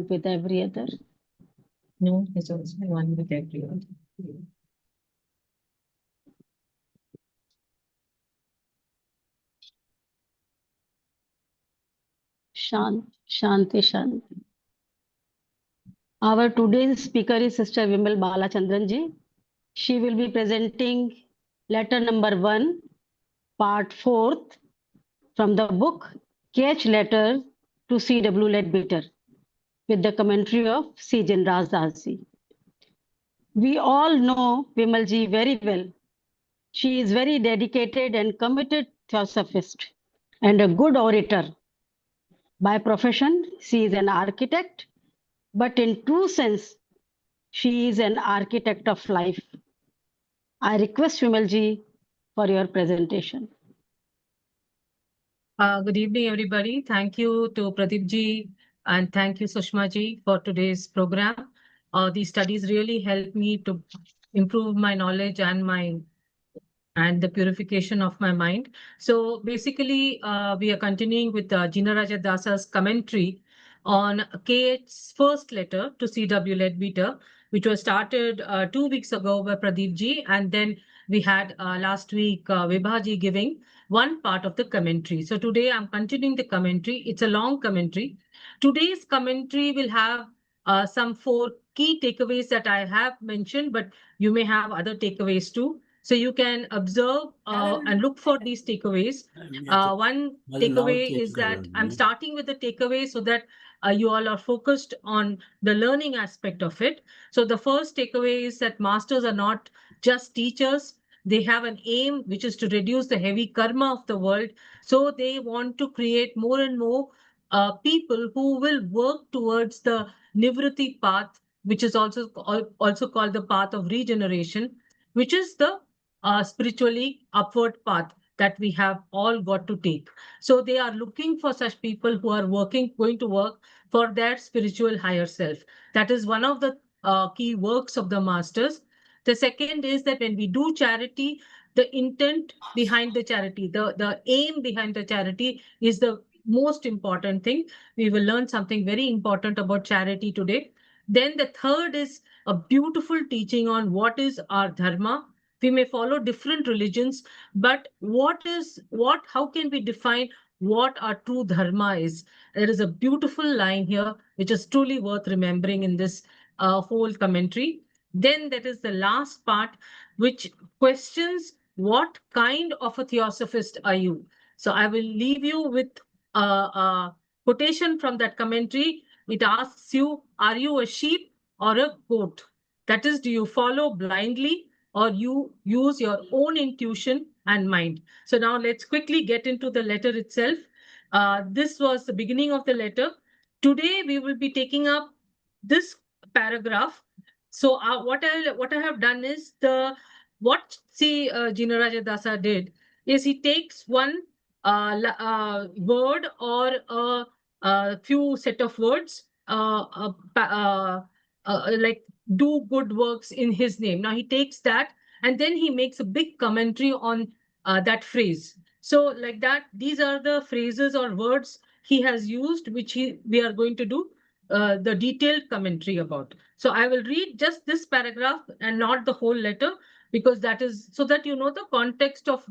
one with every other? No, it's also one with everyone. Shanti. Our today's speaker is Sister Vimal Balachander ji. She will be presenting letter number 1, part 4 from the book Catch Letter to C.W.L with the commentary of C. Varanasi. We all know Vimal ji very well. She is very dedicated and committed theosophist and a good orator. By profession, she is an architect, but in true sense, she is an architect of life. I request Vimal ji for your presentation. Good evening, everybody. Thank you to Pradeep ji and thank you, Sushma ji, for today's program. These studies really help me to improve my knowledge and the purification of my mind. So basically, we are continuing with Jinaraja Dasa's commentary on Kate's first letter to C.W.L, which was started 2 weeks ago by Pradeep ji, and then we had last week Vibha ji giving one part of the commentary. So today I'm continuing the commentary. It's a long commentary. Today's commentary will have some 4 key takeaways that I have mentioned, but you may have other takeaways too. So you can observe and look for these takeaways. One takeaway is that I'm starting with the takeaway so that you all are focused on the learning aspect of it. So the first takeaway is that masters are not just teachers. They have an aim, which is to reduce the heavy karma of the world. So they want to create more and more people who will work towards the Nivritti path, which is also called the path of regeneration, which is the spiritually upward path that we have all got to take. So they are looking for such people who are going to work for their spiritual higher self. That is one of the key works of the masters. The second is that when we do charity, the intent behind the charity, the aim behind the charity is the most important thing. We will learn something very important about charity today. Then the third is a beautiful teaching on what is our dharma. We may follow different religions, but how can we define what our true dharma is? There is a beautiful line here, which is truly worth remembering in this whole commentary. Then that is the last part, which questions what kind of a theosophist are you? So I will leave you with a quotation from that commentary. It asks you, are you a sheep or a goat? That is, do you follow blindly or you use your own intuition and mind? So now let's quickly get into the letter itself. This was the beginning of the letter. Today we will be taking up this paragraph. So what I have done is what Jinaraja Dasa did is he takes one word or a few set of words like do good works in his name. Now he takes that and then he makes a big commentary on that phrase. So like that, these are the phrases or words he has used, which we are going to do the detailed commentary about. So I will read just this paragraph and not the whole letter, because that is so that you know the context of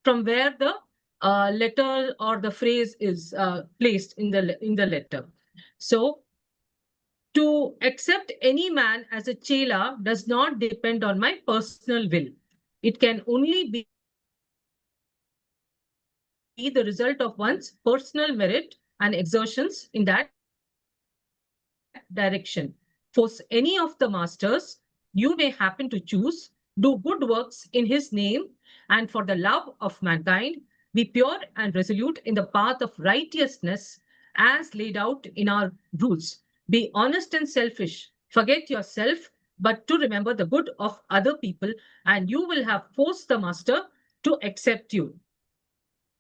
from where the letter or the phrase is placed in the letter. So, to accept any man as a chela does not depend on my personal will. It can only be the result of one's personal merit and exertions in that direction. For any of the masters you may happen to choose, do good works in his name, and for the love of mankind, be pure and resolute in the path of righteousness as laid out in our rules. Be honest and selfish. Forget yourself, but to remember the good of other people, and you will have forced the master to accept you.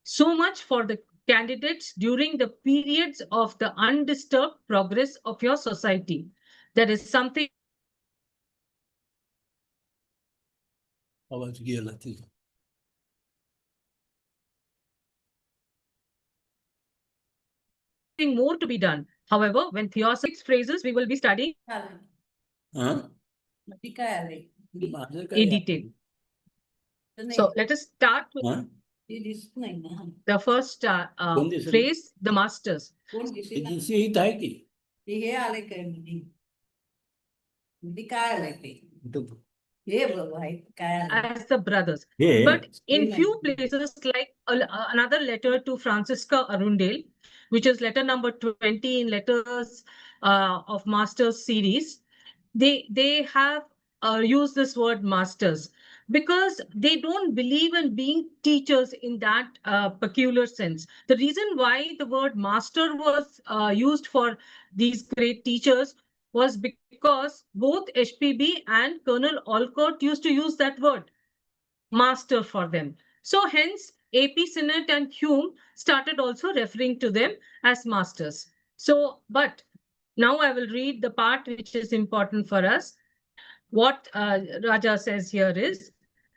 So much for the candidates during the periods of the undisturbed progress of your society. There is something more to be done. However, when theosophic phrases, we will be studying हाँ? in detail. So let us start with हाँ? the first phrase, the masters. जिनसे ही था कि तो As the brothers. ये But in few places, like another letter to Francisca Arundel, which is letter number 20 in Letters of Masters series, they have used this word masters because they don't believe in being teachers in that peculiar sense. The reason why the word master was used for these great teachers was because both HPB and Colonel Olcott used to use that word, master, for them. So hence, AP Sinnott and Hume started also referring to them as masters. So, but now I will read the part which is important for us. What Raja says here is,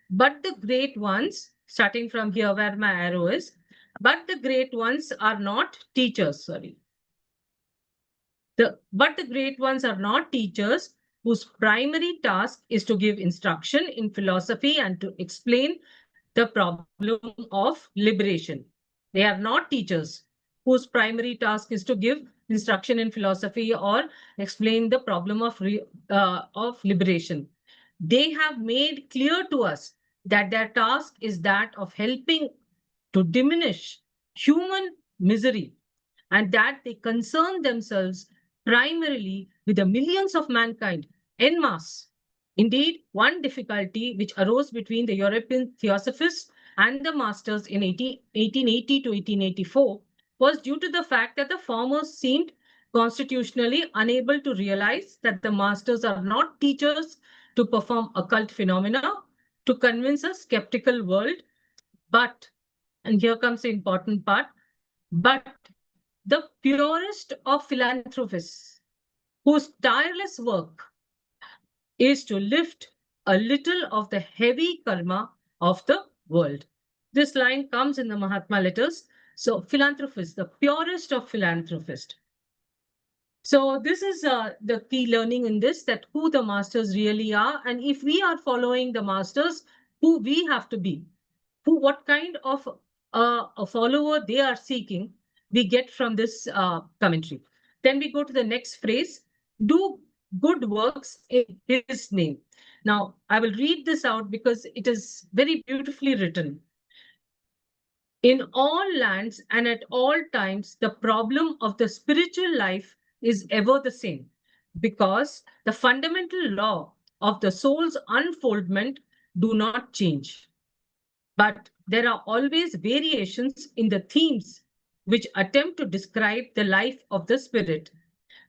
but the great ones, starting from here where my arrow is, but the great ones are not teachers, sorry. But the great ones are not teachers whose primary task is to give instruction in philosophy and to explain the problem of liberation. They are not teachers whose primary task is to give instruction in philosophy or explain the problem of liberation. They have made clear to us that their task is that of helping to diminish human misery and that they concern themselves primarily with the millions of mankind en masse. Indeed, one difficulty which arose between the European theosophists and the masters in 1880 to 1884 was due to the fact that the former seemed constitutionally unable to realize that the masters are not teachers to perform occult phenomena, to convince a skeptical world, but, and here comes the important part, but the purest of philanthropists whose tireless work is to lift a little of the heavy karma of the world. This line comes in the Mahatma letters. So, philanthropist, the purest of philanthropists. So, this is the key learning in this, that who the masters really are. And if we are following the masters, who we have to be, what kind of a follower they are seeking, we get from this commentary. Then we go to the next phrase, do good works in his name. Now, I will read this out because it is very beautifully written. In all lands and at all times, the problem of the spiritual life is ever the same, because the fundamental law of the soul's unfoldment do not change. But there are always variations in the themes which attempt to describe the life of the spirit.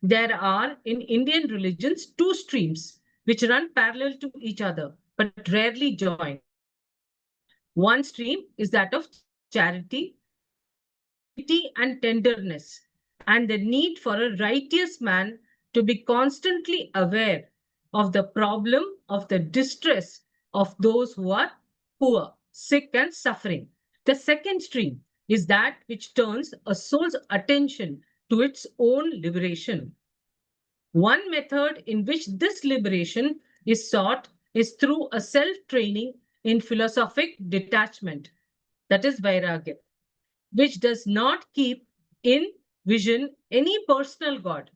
There are in Indian religions two streams which run parallel to each other but rarely join. One stream is that of charity, pity, and tenderness, and the need for a righteous man to be constantly aware of the problem of the distress of those who are poor, sick, and suffering. The second stream is that which turns a soul's attention to its own liberation. One method in which this liberation is sought is through a self-training in philosophic detachment, that is Vairagya, which does not keep in vision any personal God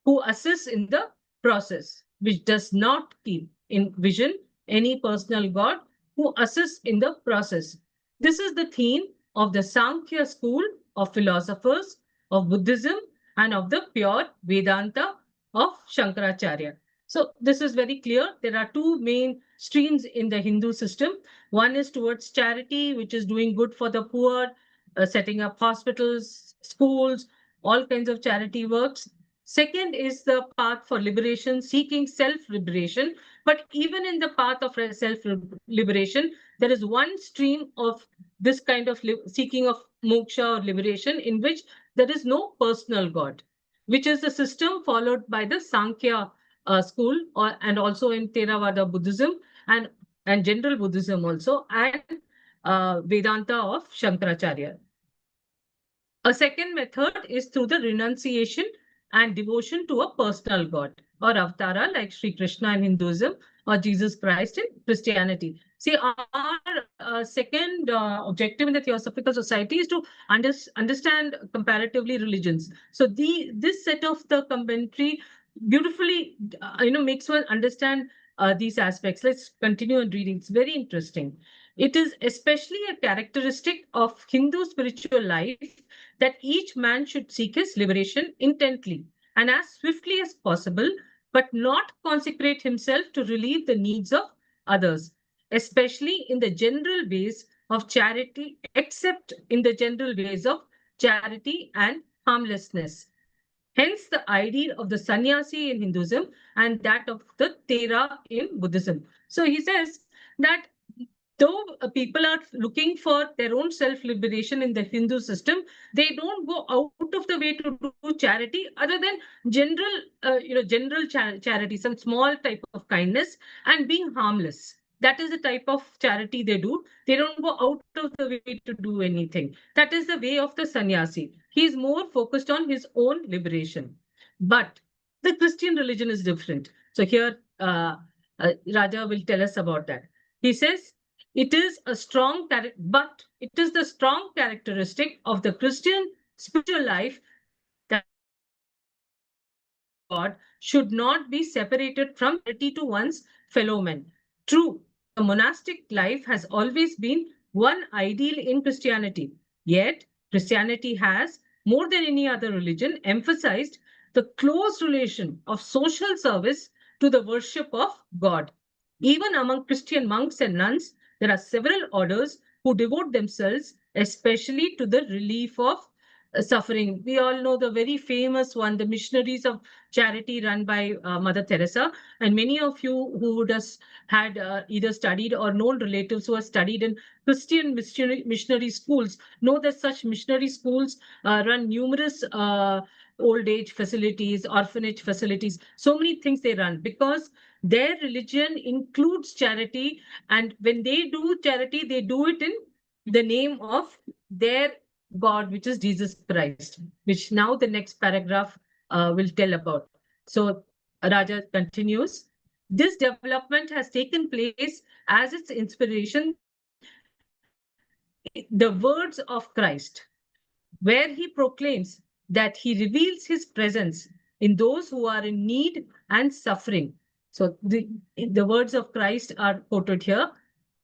who assists in the process, which does not keep in vision any personal God who assists in the process. This is the theme of the Sankhya school of philosophers of Buddhism and of the pure Vedanta of Shankaracharya. So this is very clear. There are two main streams in the Hindu system. One is towards charity, which is doing good for the poor, setting up hospitals, schools, all kinds of charity works. Second is the path for liberation, seeking self-liberation. But even in the path of self-liberation, there is one stream of this kind of seeking of moksha or liberation in which there is no personal God, which is the system followed by the Sankhya school and also in Theravada Buddhism and general Buddhism also, and Vedanta of Shankaracharya. A second method is through the renunciation and devotion to a personal God or avatara like Sri Krishna in Hinduism or Jesus Christ in Christianity. See, our second objective in the Theosophical Society is to understand comparatively religions. So this set of the commentary beautifully makes one understand these aspects. Let's continue on reading. It's very interesting. It is especially a characteristic of Hindu spiritual life that each man should seek his liberation intently and as swiftly as possible, but not consecrate himself to relieve the needs of others, especially in the general ways of charity, except in the general ways of charity and harmlessness. Hence, the ideal of the sannyasi in Hinduism and that of the Thera in Buddhism. So he says that though people are looking for their own self-liberation in the Hindu system, they don't go out of the way to do charity other than general, general charity, some small type of kindness and being harmless. That is the type of charity they do. They don't go out of the way to do anything. That is the way of the sannyasi. He is more focused on his own liberation. But the Christian religion is different. So here, Raja will tell us about that. He says, it is a strong, but it is the strong characteristic of the Christian spiritual life that God should not be separated from charity to one's fellow men. True, the monastic life has always been one ideal in Christianity. Yet, Christianity has, more than any other religion, emphasized the close relation of social service to the worship of God. Even among Christian monks and nuns, there are several orders who devote themselves especially to the relief of suffering. We all know the very famous one, the missionaries of charity run by Mother Teresa. And many of you who would have had either studied or known relatives who have studied in Christian missionary schools know that such missionary schools run numerous old age facilities, orphanage facilities, so many things they run because their religion includes charity. And when they do charity, they do it in the name of their God, which is Jesus Christ, which now the next paragraph will tell about. So Raja continues. This development has taken place as its inspiration, the words of Christ, where he proclaims that he reveals his presence in those who are in need and suffering. So the words of Christ are quoted here.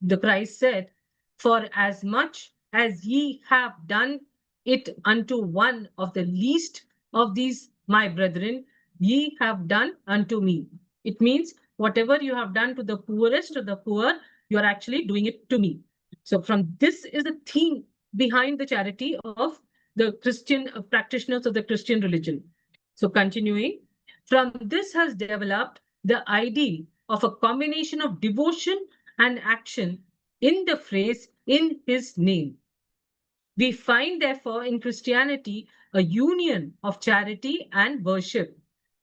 The Christ said, "For as much as ye have done it unto one of the least of these my brethren, ye have done unto me." It means whatever you have done to the poorest of the poor, you are actually doing it to me. So from this is the theme behind the charity of the Christian practitioners of the Christian religion. So continuing, from this has developed the ideal of a combination of devotion and action in the phrase "in his name." We find, therefore, in Christianity a union of charity and worship.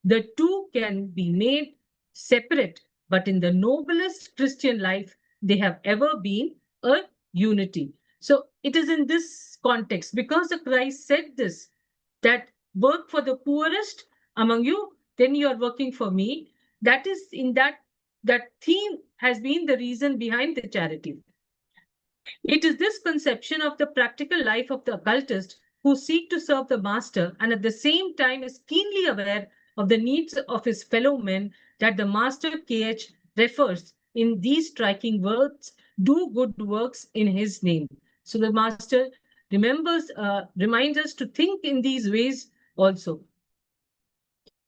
The two can be made separate, but in the noblest Christian life, they have ever been a unity. So it is in this context, because the Christ said this, that work for the poorest among you, then you are working for me. That is in that theme has been the reason behind the charity. It is this conception of the practical life of the occultist who seek to serve the master and at the same time is keenly aware of the needs of his fellow men that the master K.H. refers in these striking words, "Do good works in his name." So the master reminds us to think in these ways also.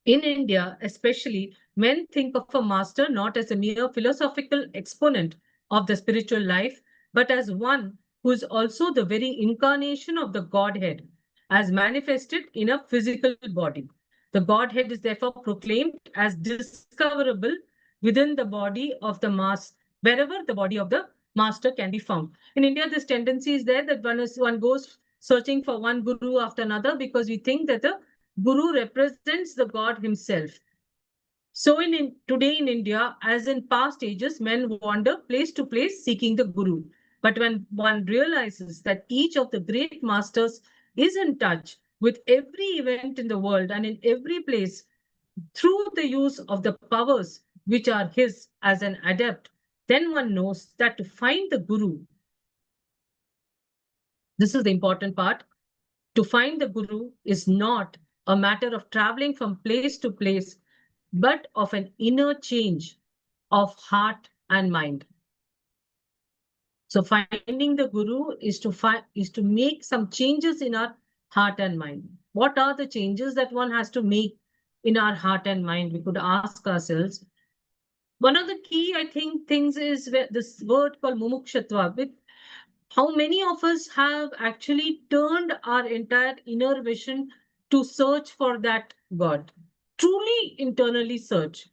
In India, especially, men think of a master not as a mere philosophical exponent of the spiritual life, but as one who is also the very incarnation of the Godhead, as manifested in a physical body. The Godhead is therefore proclaimed as discoverable within the body of the mass, wherever the body of the master can be found. In India, this tendency is there that one goes searching for one guru after another because we think that the Guru represents the God himself. So today in India, as in past ages, men wander place to place seeking the Guru. But when one realizes that each of the great masters is in touch with every event in the world and in every place through the use of the powers which are his as an adept, then one knows that to find the Guru, this is the important part, to find the Guru is not a matter of traveling from place to place, but of an inner change of heart and mind. So finding the Guru is to make some changes in our heart and mind. What are the changes that one has to make in our heart and mind? We could ask ourselves. One of the key, I think, things is this word called mumukshatva. With how many of us have actually turned our entire inner vision to search for that God? Truly internally search.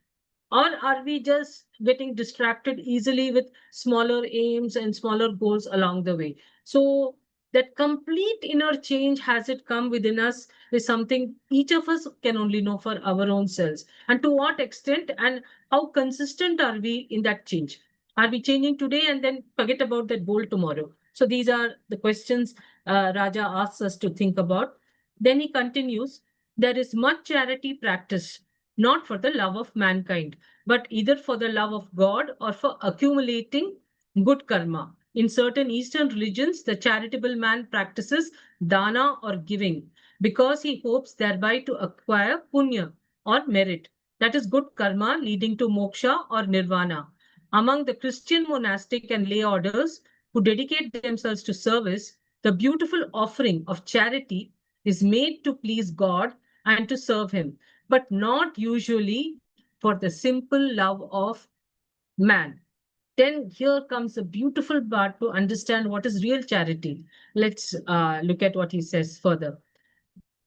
Or are we just getting distracted easily with smaller aims and smaller goals along the way? So that complete inner change, has it come within us, is something each of us can only know for our own selves. And to what extent and how consistent are we in that change? Are we changing today and then forget about that goal tomorrow? So these are the questions Raja asks us to think about. Then he continues, there is much charity practice, not for the love of mankind, but either for the love of God or for accumulating good karma. In certain Eastern religions, the charitable man practices dana or giving because he hopes thereby to acquire punya or merit, that is good karma leading to moksha or nirvana. Among the Christian monastic and lay orders who dedicate themselves to service, the beautiful offering of charity is made to please God and to serve him, but not usually for the simple love of man. Then here comes a beautiful part to understand what is real charity. Let's look at what he says further.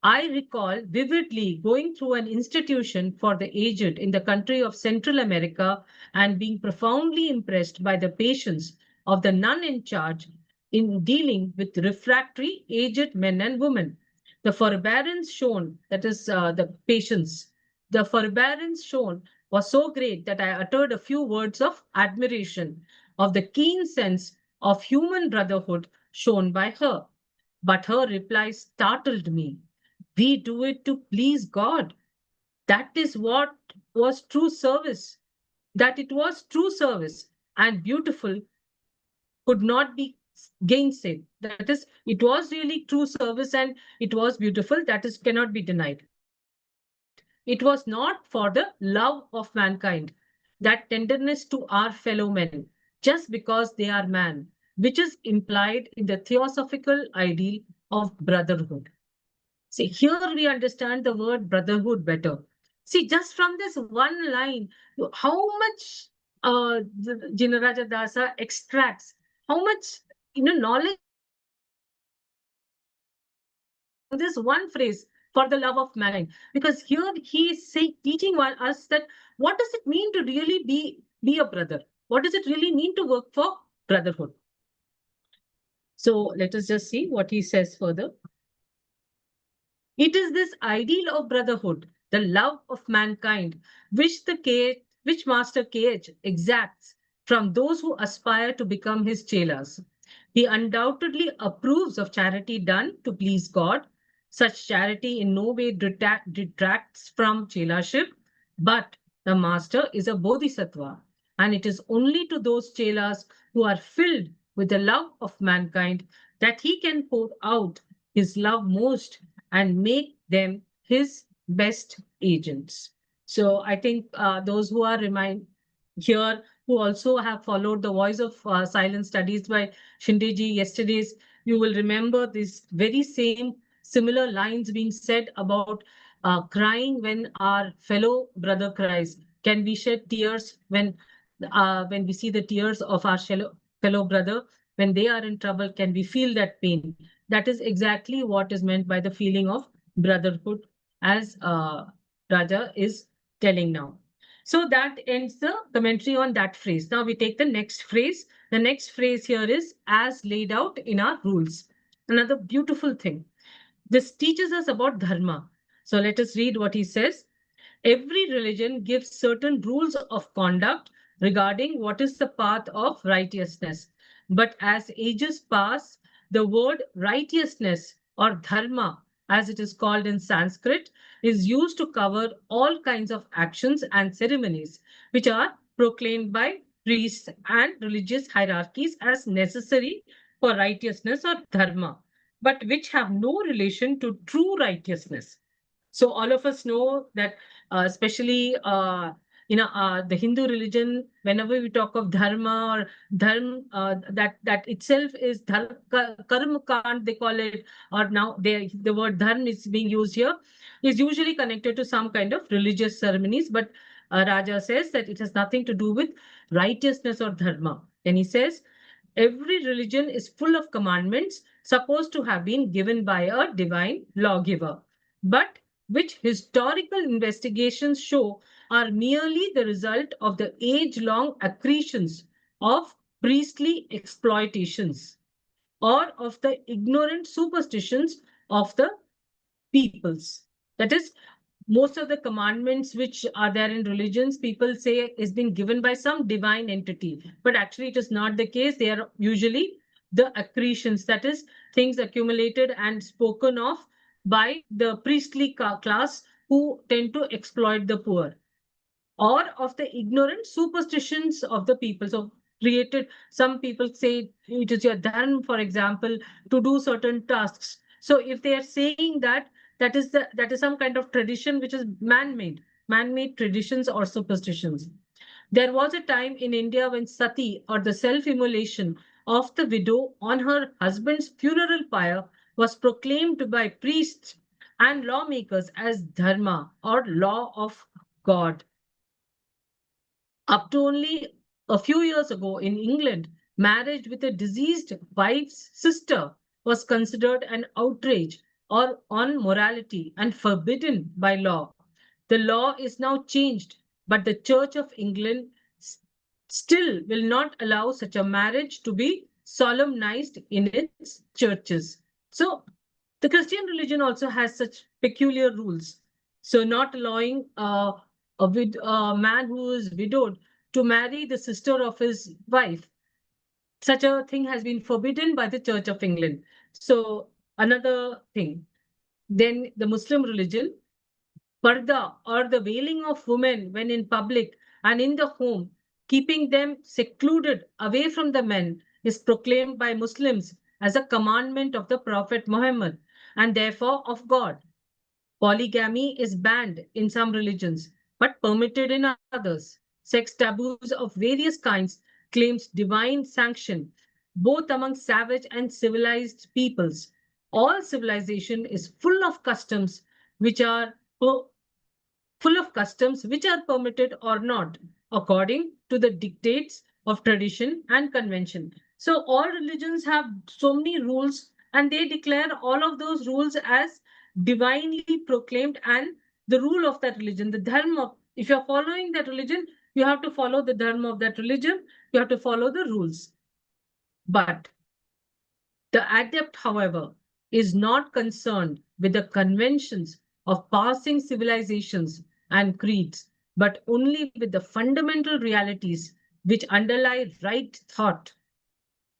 I recall vividly going through an institution for the aged in the country of Central America and being profoundly impressed by the patience of the nun in charge in dealing with refractory aged men and women. The forbearance shown, that is the patience, the forbearance shown was so great that I uttered a few words of admiration of the keen sense of human brotherhood shown by her. But her reply startled me. We do it to please God. That is what was true service. That it was true service and beautiful could not be gainsaid. That is, it was really true service and it was beautiful. That is, cannot be denied. It was not for the love of mankind, that tenderness to our fellow men, just because they are man, which is implied in the theosophical ideal of brotherhood. See, here we understand the word brotherhood better. See, just from this one line, how much Jinaraja Dasa extracts, how much knowledge he extracts from this one phrase, for the love of mankind. Because here he is teaching us that what does it mean to really be a brother? What does it really mean to work for brotherhood? So let us just see what he says further. It is this ideal of brotherhood, the love of mankind, which Master KH exacts from those who aspire to become his chelas. He undoubtedly approves of charity done to please God. Such charity in no way detracts from chelaship, but the Master is a bodhisattva, and it is only to those chelas who are filled with the love of mankind that he can pour out his love most and make them his best agents. So I think those who are here, who also have followed the Voice of Silence studies by Shindeji yesterday's, you will remember this very same similar lines being said about crying when our fellow brother cries. Can we shed tears when we see the tears of our fellow brother? When they are in trouble, can we feel that pain? That is exactly what is meant by the feeling of brotherhood, as Raja is telling now. So that ends the commentary on that phrase. Now we take the next phrase. The next phrase here is as laid out in our rules. Another beautiful thing. This teaches us about dharma. So let us read what he says. Every religion gives certain rules of conduct regarding what is the path of righteousness. But as ages pass, the word righteousness or dharma as it is called in Sanskrit, is used to cover all kinds of actions and ceremonies which are proclaimed by priests and religious hierarchies as necessary for righteousness or dharma, but which have no relation to true righteousness. So all of us know that, especially the Hindu religion, whenever we talk of dharma or dharma, that itself is karma kand, they call it, or now the word dharma is being used here, is usually connected to some kind of religious ceremonies. But Raja says that it has nothing to do with righteousness or dharma. And he says every religion is full of commandments supposed to have been given by a divine lawgiver, but which historical investigations show are merely the result of the age-long accretions of priestly exploitations or of the ignorant superstitions of the peoples. That is, most of the commandments which are there in religions, people say is being given by some divine entity, but actually it is not the case. They are usually the accretions, that is, things accumulated and spoken of by the priestly class who tend to exploit the poor, or of the ignorant superstitions of the people. So created, some people say it is your dharma, for example, to do certain tasks. So if they are saying that, that is some kind of tradition which is man-made traditions or superstitions. There was a time in India when sati, or the self-immolation of the widow on her husband's funeral pyre, was proclaimed by priests and lawmakers as dharma, or law of God. Up to only a few years ago in England, marriage with a deceased wife's sister was considered an outrage or on morality and forbidden by law. The law is now changed, but the Church of England still will not allow such a marriage to be solemnized in its churches. So the Christian religion also has such peculiar rules. So not allowing a man who is widowed to marry the sister of his wife. Such a thing has been forbidden by the Church of England. So another thing. Then the Muslim religion, parda, or the veiling of women when in public and in the home, keeping them secluded away from the men, is proclaimed by Muslims as a commandment of the Prophet Muhammad and therefore of God. Polygamy is banned in some religions, but permitted in others. Sex taboos of various kinds claims divine sanction, both among savage and civilized peoples. All civilization is full of customs which are permitted or not, according to the dictates of tradition and convention. So all religions have so many rules, and they declare all of those rules as divinely proclaimed and the rule of that religion, the dharma. If you're following that religion, you have to follow the dharma of that religion, you have to follow the rules. But the adept, however, is not concerned with the conventions of passing civilizations and creeds, but only with the fundamental realities which underlie right thought,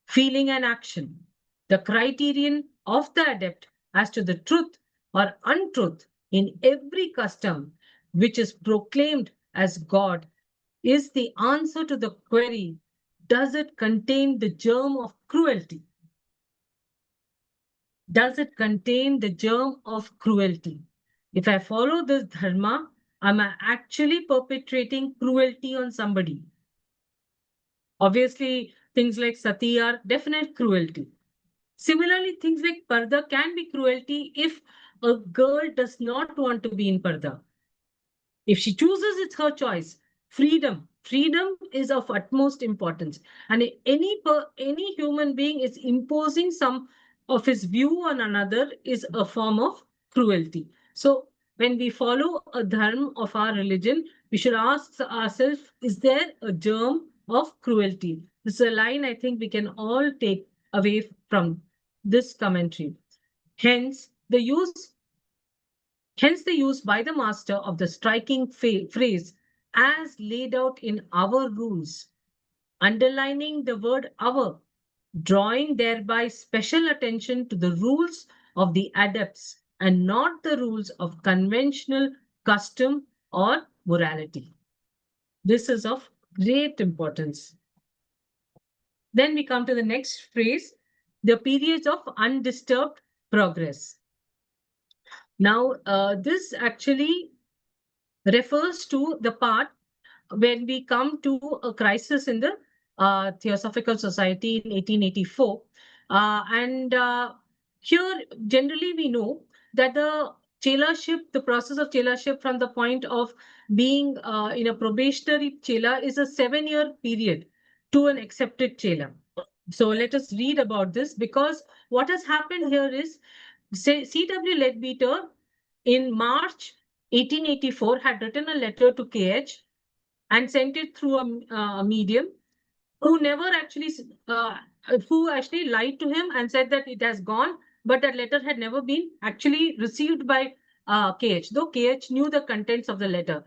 feeling, and action. The criterion of the adept as to the truth or untruth in every custom which is proclaimed as God is the answer to the query, does it contain the germ of cruelty? Does it contain the germ of cruelty? If I follow this dharma, am I actually perpetrating cruelty on somebody? Obviously, things like sati are definite cruelty. Similarly, things like parda can be cruelty if a girl does not want to be in parda. If she chooses, it's her choice. Freedom is of utmost importance. And any human being is imposing some of his view on another is a form of cruelty. So when we follow a dharma of our religion, we should ask ourselves, is there a germ of cruelty? This is a line I think we can all take away from this commentary. Hence, the use by the master of the striking phrase as laid out in our rules, underlining the word our, drawing thereby special attention to the rules of the adepts and not the rules of conventional custom or morality. This is of great importance. Then we come to the next phrase, the periods of undisturbed progress. Now, this actually refers to the part when we come to a crisis in the Theosophical Society in 1884. And here, generally, we know that the chelarship, the process of chelarship from the point of being in a probationary chela is a 7-year period to an accepted chela. So let us read about this, because what has happened here is C.W. Leadbeater in March 1884 had written a letter to KH and sent it through a medium who never actually, who actually lied to him and said that it has gone, but that letter had never been actually received by KH, though KH knew the contents of the letter.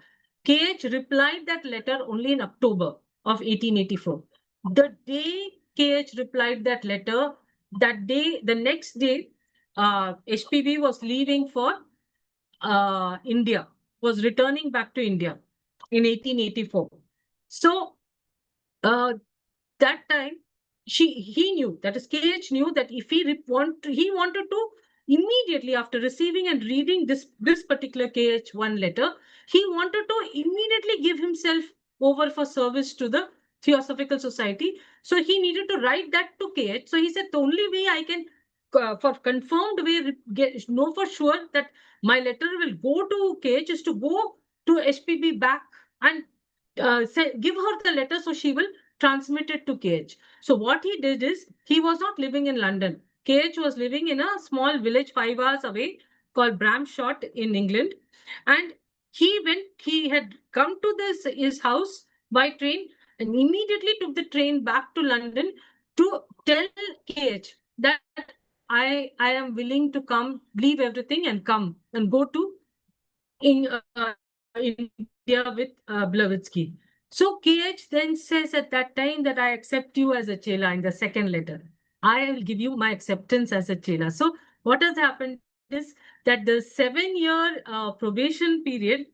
KH replied that letter only in October of 1884. The day KH replied that letter, that day, the next day, HPB was leaving for India, was returning back to India in 1884. So that time he knew, that is KH knew, that if he wanted to immediately after receiving and reading this particular KH1 letter, he wanted to immediately give himself over for service to the Theosophical Society. So he needed to write that to KH. So he said the only way I can for confirmed way know for sure that my letter will go to KH is to go to HPB back and give her the letter so she will transmit it to KH. So what he did is, he was not living in London. KH was living in a small village 5 hours away called Bramshot in England. And he had come to his house by train and immediately took the train back to London to tell KH that I am willing to come, leave everything and come and go to India with Blavatsky. So KH then says at that time that I accept you as a chela in the second letter. I will give you my acceptance as a chela. So what has happened is that the 7-year probation period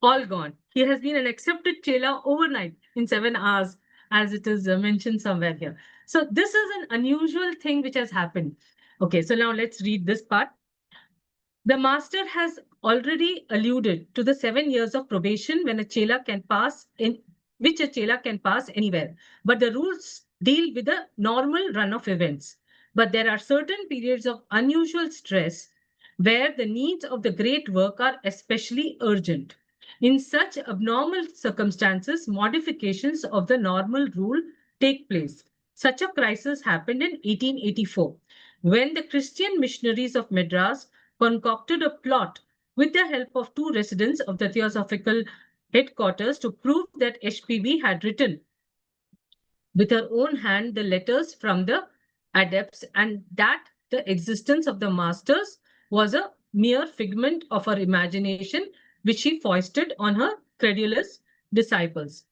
all gone. He has been an accepted chela overnight in 7 hours, as it is mentioned somewhere here. So this is an unusual thing which has happened. Okay, so now let's read this part. The master has already alluded to the 7 years of probation when a chela can pass in which a chela can pass anywhere. But the rules deal with the normal run of events. But there are certain periods of unusual stress where the needs of the great work are especially urgent. In such abnormal circumstances, modifications of the normal rule take place. Such a crisis happened in 1884 when the Christian missionaries of Madras concocted a plot with the help of 2 residents of the Theosophical headquarters to prove that HPB had written with her own hand the letters from the adepts and that the existence of the masters was a mere figment of her imagination which she foisted on her credulous disciples.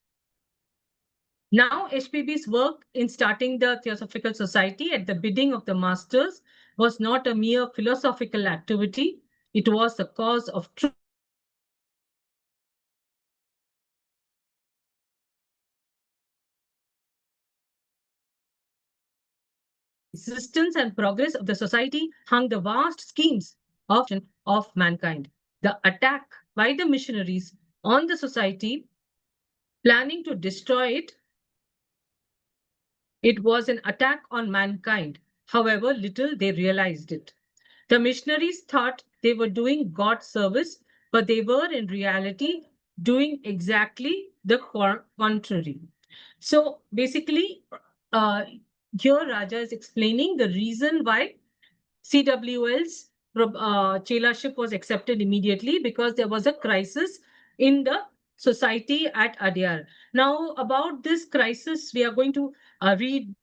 Now, HPB's work in starting the Theosophical Society at the bidding of the masters was not a mere philosophical activity. It was the cause of truth. Existence and progress of the society hung the vast schemes of mankind. The attack by the missionaries on the society, planning to destroy it was an attack on mankind. However little they realized it. The missionaries thought they were doing God's service, but they were in reality doing exactly the contrary. So basically, here Raja is explaining the reason why C.W.L's chelarship was accepted immediately, because there was a crisis in the society at Adyar. Now, about this crisis, we are going to read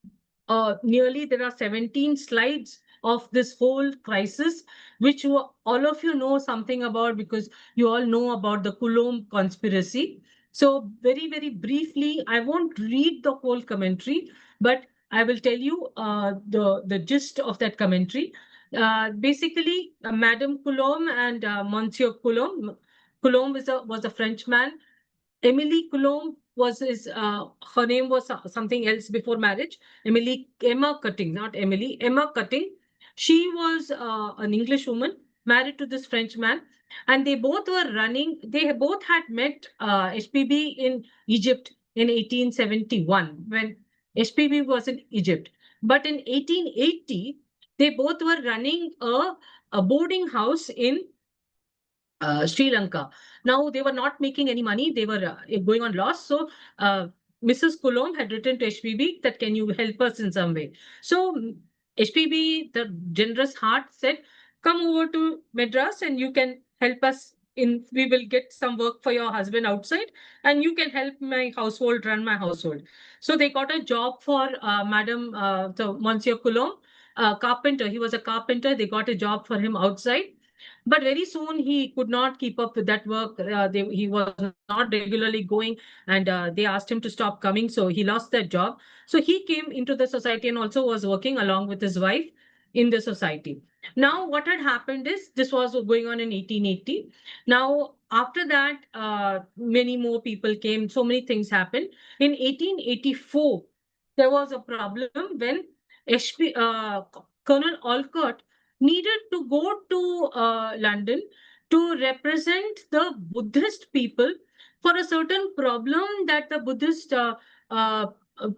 nearly, there are 17 slides of this whole crisis, which all of you know something about because you all know about the Coulomb conspiracy. So very, very briefly, I won't read the whole commentary, but I will tell you the gist of that commentary. Basically, Madame Coulomb and Monsieur Coulomb. Coulomb was a Frenchman. Emily Coulomb was his, her name was something else before marriage. Emma Cutting, not Emily, Emma Cutting. She was an English woman married to this Frenchman, and they both were running. They both had met HPB in Egypt in 1871 when HPB was in Egypt. But in 1880, they both were running a boarding house in Sri Lanka. Now they were not making any money; they were going on loss. So Mrs. Coulomb had written to HPB that can you help us in some way. So HPB, the generous heart, said, "Come over to Madras and you can help us. We will get some work for your husband outside, and you can help my household run my household." So they got a job for Madam so Monsieur Coulomb, carpenter. He was a carpenter. They got a job for him outside, but very soon he could not keep up with that work. He was not regularly going, and they asked him to stop coming. So he lost that job. So he came into the society and also was working along with his wife in the society. Now, what had happened is this was going on in 1880. Now, after that, many more people came. So many things happened. In 1884, there was a problem when Colonel Olcott needed to go to London to represent the Buddhist people for a certain problem that the Buddhist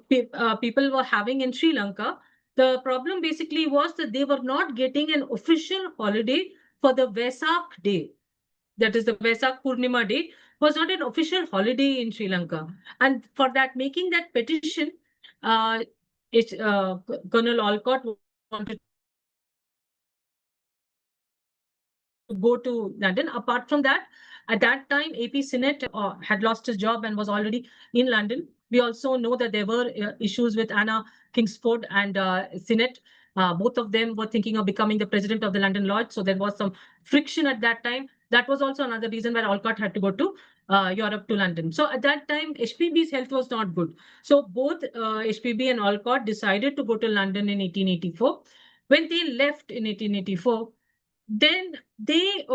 people were having in Sri Lanka. The problem basically was that they were not getting an official holiday for the Vesak day. That is the Vesak Purnima day was not an official holiday in Sri Lanka. And for that, making that petition, uh, Colonel Olcott wanted to go to London. Apart from that, at that time, AP Sinnett had lost his job and was already in London. We also know that there were issues with Anna Kingsford and Sinnett. Both of them were thinking of becoming the president of the London Lodge. So there was some friction at that time. That was also another reason why Olcott had to go to Europe to London. So at that time, HPB's health was not good. So both HPB and Olcott decided to go to London in 1884. When they left in 1884, then they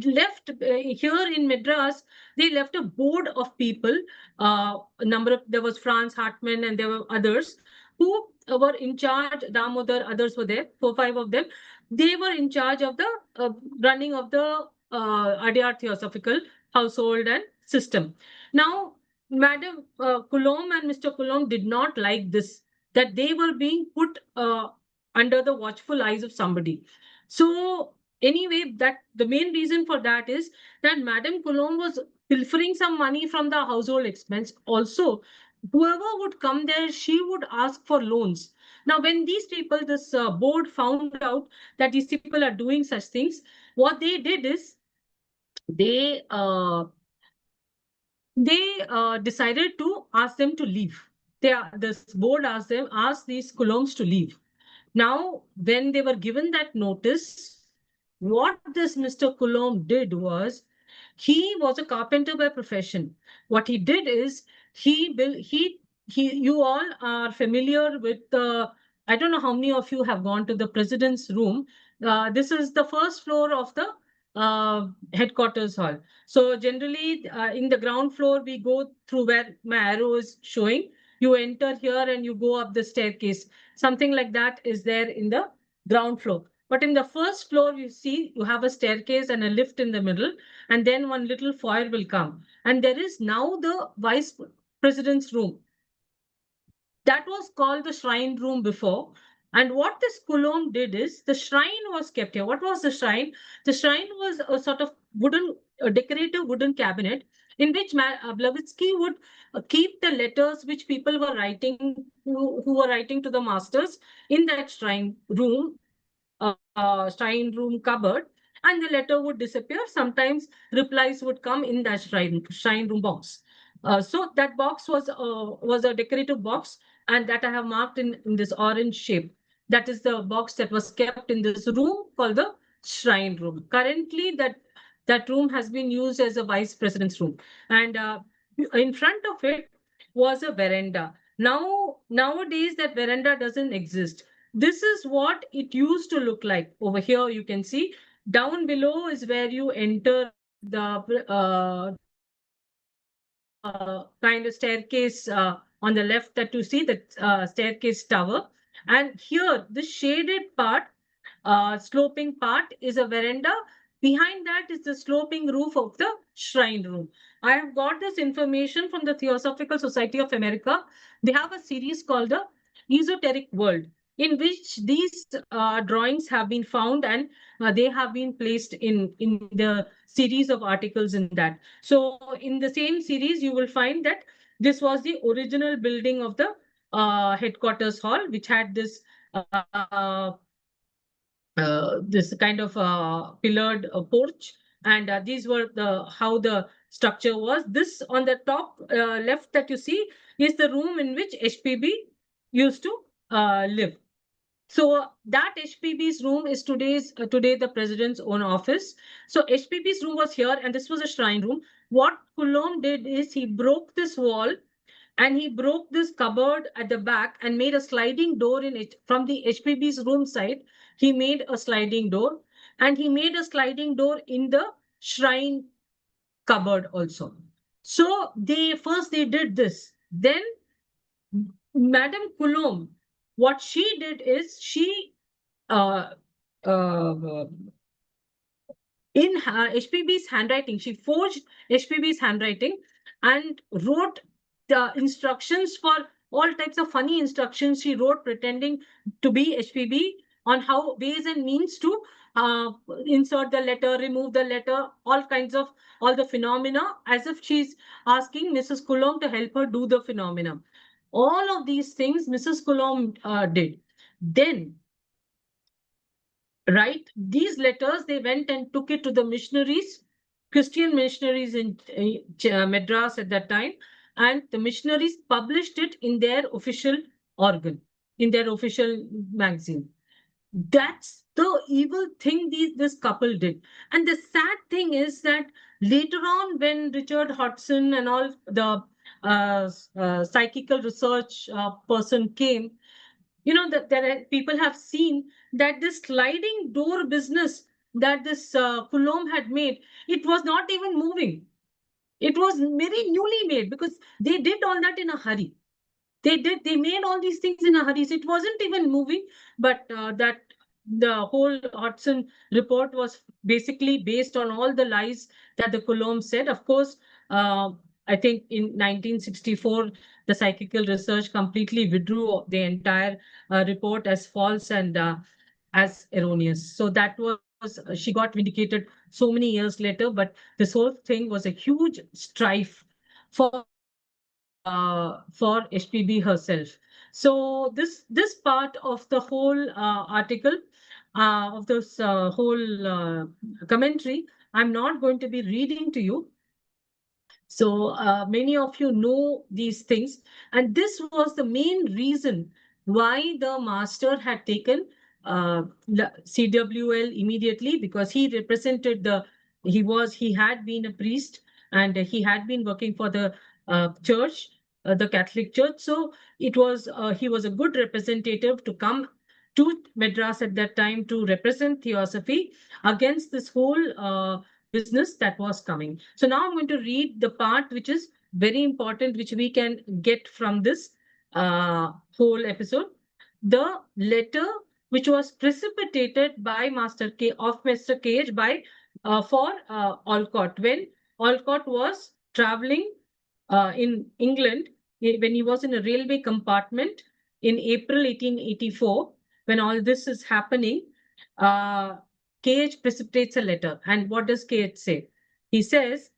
left here in Madras. They left a board of people. A number of there was Franz Hartmann and there were others who were in charge. Damodar, others were there. 4, 5 of them. They were in charge of the running of the Adyar Theosophical household and system. Now, Madam Coulomb and Mr. Coulomb did not like this, that they were being put under the watchful eyes of somebody. So anyway, that the main reason for that is that Madame Coulomb was pilfering some money from the household expense. Also, whoever would come there, she would ask for loans. Now, when these people, this board found out that these people are doing such things, what they did is they decided to ask them to leave. This board asked these Coulombs to leave. Now, when they were given that notice, what this Mr. Coulomb did was, he was a carpenter by profession. What he did is he built he you all are familiar with the, I don't know how many of you have gone to the president's room. This is the first floor of the headquarters hall. So generally in the ground floor, we go through where my arrow is showing. You enter here and you go up the staircase. Something like that is there in the ground floor. But in the first floor, you see you have a staircase and a lift in the middle, and then one little foyer will come. And there is now the vice president's room. That was called the shrine room before. And what this Coulomb did is the shrine was kept here. What was the shrine? The shrine was a sort of a decorative wooden cabinet in which Blavatsky would keep the letters which people were writing, who were writing to the masters in that shrine room cupboard, and the letter would disappear. Sometimes replies would come in that shrine room box. So that box was a decorative box, and that I have marked in this orange shape. That is the box that was kept in this room called the shrine room. Currently, that room has been used as a vice president's room, and in front of it was a veranda. Nowadays, that veranda doesn't exist. this is what it used to look like. Over here, you can see down below is where you enter the kind of staircase on the left that you see, the staircase tower. And here, this shaded part, sloping part, is a veranda. Behind that is the sloping roof of the shrine room. I have got this information from the Theosophical Society of America. They have a series called the Esoteric World, in which these drawings have been found, and they have been placed in the series of articles in that. So in the same series, you will find that this was the original building of the headquarters hall, which had this this kind of pillared porch, and these were the how the structure was. This on the top left that you see is the room in which HPB used to live. So that HPB's room is today the president's own office. So HPB's room was here, and this was a shrine room. What Coulomb did is he broke this wall, and he broke this cupboard at the back and made a sliding door in it. From the HPB's room side, he made a sliding door, and he made a sliding door in the shrine cupboard also. So they did this. Then Madame Coulomb, what she did is she uh, uh, in HPB's handwriting, she forged HPB's handwriting and wrote the instructions for all types of funny instructions. She wrote pretending to be HPB on how ways and means to insert the letter, remove the letter, all kinds of all the phenomena, as if she's asking Mrs. Coulomb to help her do the phenomena. All of these things Mrs. Coulomb did. Then, right, these letters, they went and took it to the missionaries, Christian missionaries in Madras at that time, and the missionaries published it in their official organ, in their official magazine. That's the evil thing this couple did. And the sad thing is that later on, when Richard Hodgson and all the psychical research person came, you know, that there are, people have seen that this sliding door business that this Coulomb had made, it was not even moving. It was very newly made, because they did all that in a hurry. They made all these things in a hurry. So it wasn't even moving, but that the whole Hodgson report was basically based on all the lies that the Coulomb said. Of course, I think in 1964, the Psychical Research completely withdrew the entire report as false and as erroneous. So that was, she got vindicated so many years later, but this whole thing was a huge strife for HPB herself. So this part of the whole article, of this whole commentary, I'm not going to be reading to you. So many of you know these things, and this was the main reason why the master had taken C.W.L immediately, because he represented he had been a priest, and he had been working for the church, the Catholic Church. So it was he was a good representative to come to Madras at that time to represent Theosophy against this whole business that was coming. So now I'm going to read the part which is very important, which we can get from this whole episode. The letter which was precipitated by Master Cage by for Alcott, when Alcott was traveling in England, when he was in a railway compartment in April 1884, when all this is happening. Cage precipitates a letter. And what does Cage say? He says,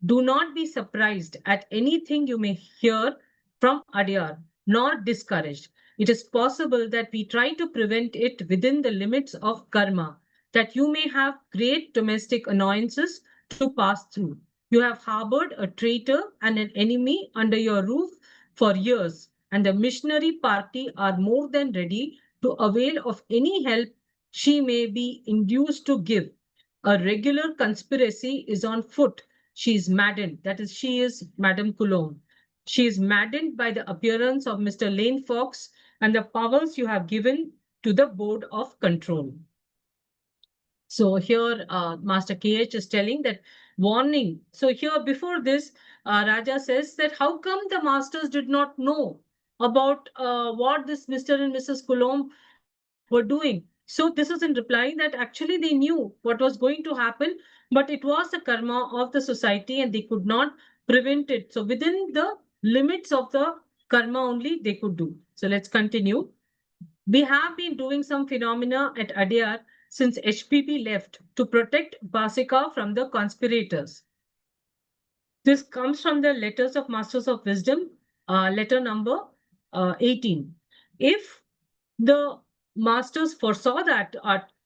"Do not be surprised at anything you may hear from Adyar, nor discouraged. It is possible that we try to prevent it within the limits of karma, that you may have great domestic annoyances to pass through. You have harbored a traitor and an enemy under your roof for years, and the missionary party are more than ready to avail of any help she may be induced to give. A regular conspiracy is on foot. She is maddened. That is, she is Madame Coulomb. She is maddened by the appearance of Mr. Lane Fox and the powers you have given to the board of control. So here Master KH is telling that warning. So here before this, Raja says that how come the masters did not know about what this Mr. and Mrs. Coulomb were doing. So this is in replying that actually they knew what was going to happen, but it was the karma of the society and they could not prevent it. So within the limits of the karma only they could do. So let's continue. We have been doing some phenomena at Adyar since HPP left to protect Basika from the conspirators. This comes from the letters of Masters of Wisdom, letter number 18. If the masters foresaw that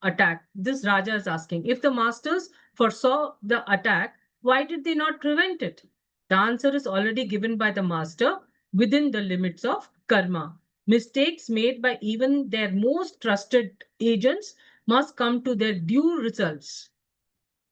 attack, this Raja is asking, if the masters foresaw the attack, why did they not prevent it? The answer is already given by the master within the limits of karma. Mistakes made by even their most trusted agents must come to their due results.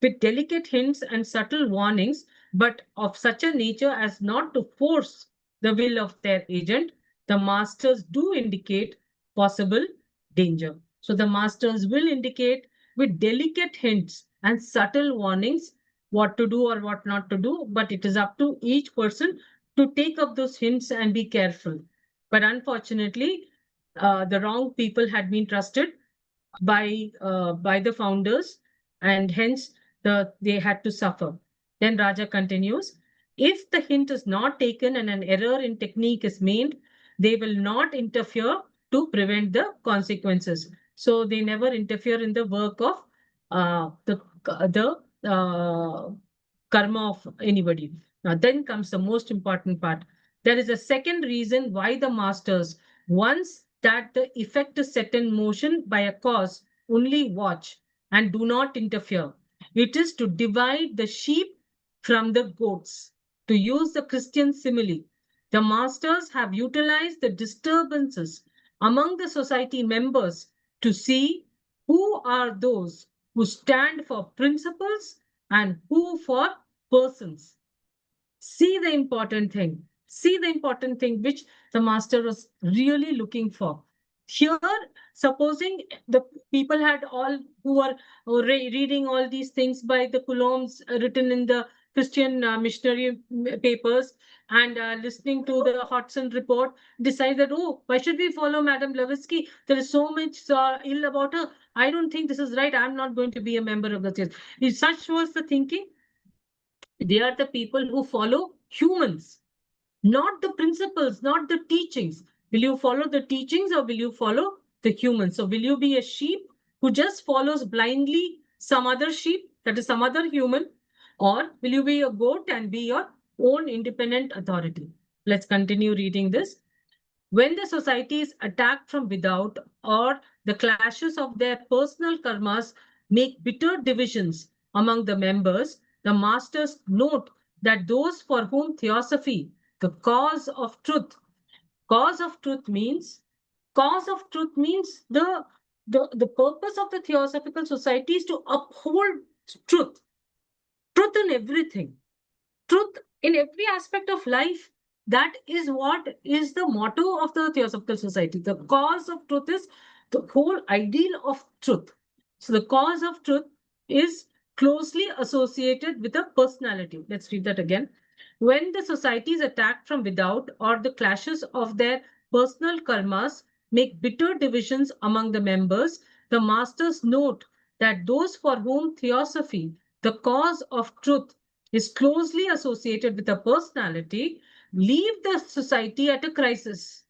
With delicate hints and subtle warnings, but of such a nature as not to force the will of their agent, the masters do indicate possible danger. So the masters will indicate with delicate hints and subtle warnings what to do or what not to do, but it is up to each person to take up those hints and be careful. But unfortunately, the wrong people had been trusted by the founders, and hence they had to suffer. Then Raja continues, if the hint is not taken and an error in technique is made, they will not interfere to prevent the consequences. So they never interfere in the work of the karma of anybody. Now then comes the most important part. There is a second reason why the masters, once that the effect is set in motion by a cause, only watch and do not interfere. It is to divide the sheep from the goats. To use the Christian simile, the masters have utilized the disturbances among the society members to see who are those who stand for principles and who for persons. See the important thing. See the important thing which the master was really looking for. Here, supposing the people had all who were reading all these things by the Coulombs written in the Christian missionary papers and listening to the Hodgson report, decided, oh, why should we follow Madame Blavatsky? There is so much ill about her. I don't think this is right. I'm not going to be a member of the church. If such was the thinking, they are the people who follow humans, not the principles, not the teachings. Will you follow the teachings or will you follow the humans? So will you be a sheep who just follows blindly some other sheep, that is some other human, or will you be a goat and be your own independent authority? Let's continue reading this. When the society is attacked from without or the clashes of their personal karmas make bitter divisions among the members, the masters note that those for whom theosophy, the cause of truth means the purpose of the theosophical society is to uphold truth in everything, truth in every aspect of life. That is what is the motto of the Theosophical Society. The cause of truth is the whole ideal of truth. So the cause of truth is closely associated with a personality. Let's read that again. When the society is attacked from without or the clashes of their personal karmas make bitter divisions among the members, the masters note that those for whom theosophy, the cause of truth, is closely associated with a personality, leave the society at a crisis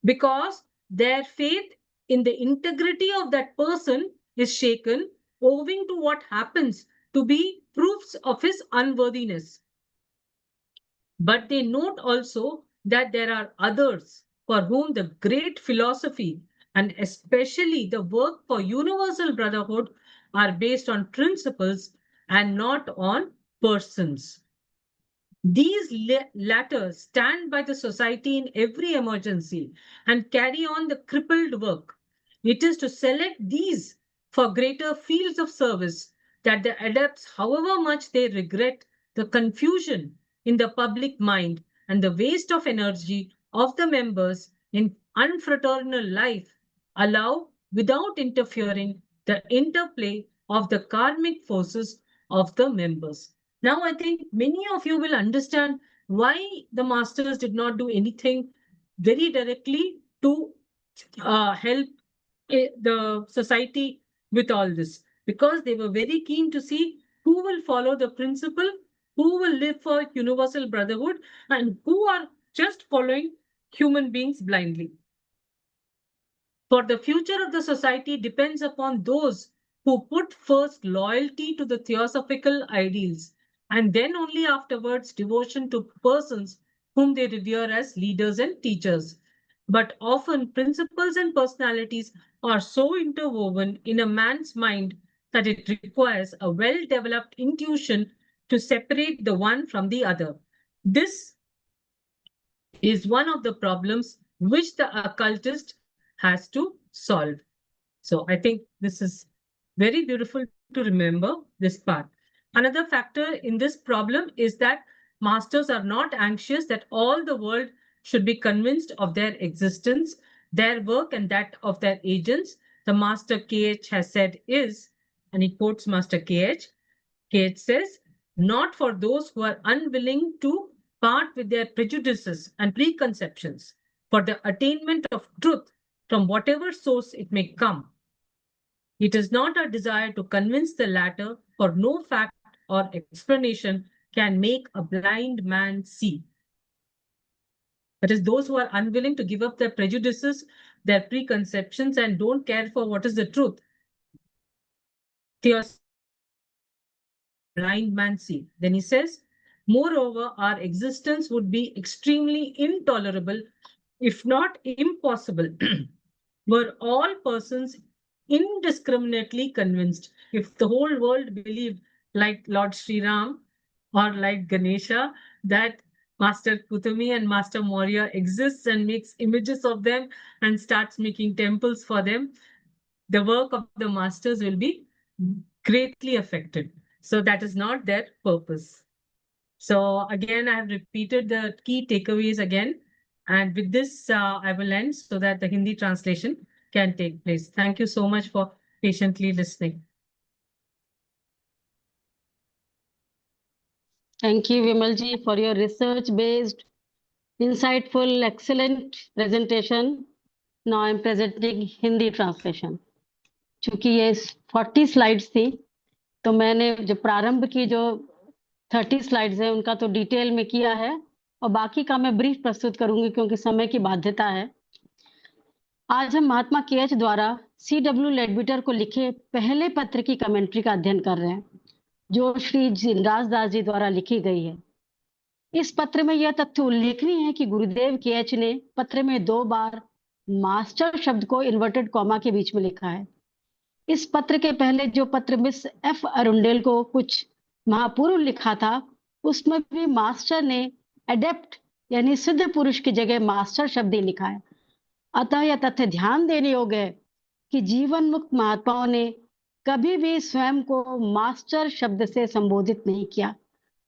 because their faith in the integrity of that person is shaken owing to what happens to be proofs of his unworthiness. But they note also that there are others for whom the great philosophy and especially the work for universal brotherhood are based on principles and not on persons. These latter stand by the society in every emergency and carry on the crippled work. It is to select these for greater fields of service that the adepts, however much they regret the confusion in the public mind and the waste of energy of the members in unfraternal life, allow without interfering the interplay of the karmic forces of the members. Now, I think many of you will understand why the masters did not do anything very directly to help the society with all this, because they were very keen to see who will follow the principle, who will live for universal brotherhood, and who are just following human beings blindly. For the future of the society depends upon those who put first loyalty to the theosophical ideals and then only afterwards devotion to persons whom they revere as leaders and teachers. But often principles and personalities are so interwoven in a man's mind that it requires a well-developed intuition to separate the one from the other. This is one of the problems which the occultist has to solve. So I think this is very beautiful to remember this part. Another factor in this problem is that masters are not anxious that all the world should be convinced of their existence, their work, and that of their agents. The Master KH has said is, and he quotes Master KH, KH says, not for those who are unwilling to part with their prejudices and preconceptions for the attainment of truth from whatever source it may come. It is not our desire to convince the latter, for no fact or explanation can make a blind man see. That is, those who are unwilling to give up their prejudices, their preconceptions, and don't care for what is the truth. Blind man see. Then he says, moreover, our existence would be extremely intolerable, if not impossible, were all persons indiscriminately convinced. If the whole world believed, like Lord Sri Ram or like Ganesha, that Master Kutumi and Master Maurya exists and makes images of them and starts making temples for them, the work of the masters will be greatly affected. So that is not their purpose. So again, I have repeated the key takeaways again. And with this, I will end so that the Hindi translation can take place. Thank you so much for patiently listening. Thank you, Vimalji, for your research-based, insightful, excellent presentation. Now I'm presenting Hindi translation. चूंकि ये 40 slides थी, तो मैंने जो प्रारंभ की जो 30 slides है उनका तो डिटेल में किया है और बाकी का मैं ब्रीफ प्रस्तुत करूंगी क्योंकि समय की बाध्यता है। आज हम महात्मा KH द्वारा C.W. लेडबिटर को लिखे पहले पत्र की कमेंट्री का अध्ययन कर रहे हैं, जो श्री जिनराज दास जी द्वारा लिखी गई है। इस पत्र में यह तथ्य उल्लेखनीय है कि गुरुदेव KH ने पत्र में 2 बार मास्टर शब्द को इन्वर्टेड कॉमा के बीच में लिखा है। इस पत्र के पहले जो पत्र मिस F. अरुंडेल को कुछ महापूर्व लिखा था, उसमें भी मास्टर ने एडेप्ट यानी सिद्ध पुरुष की जगह मास्टर शब्द ही लिखा है। अतः यह तथ्य ध्यान देने योग्य है कि जीवन मुक्त महात्माओं ने कभी भी स्वयं को मास्टर शब्द से संबोधित नहीं किया,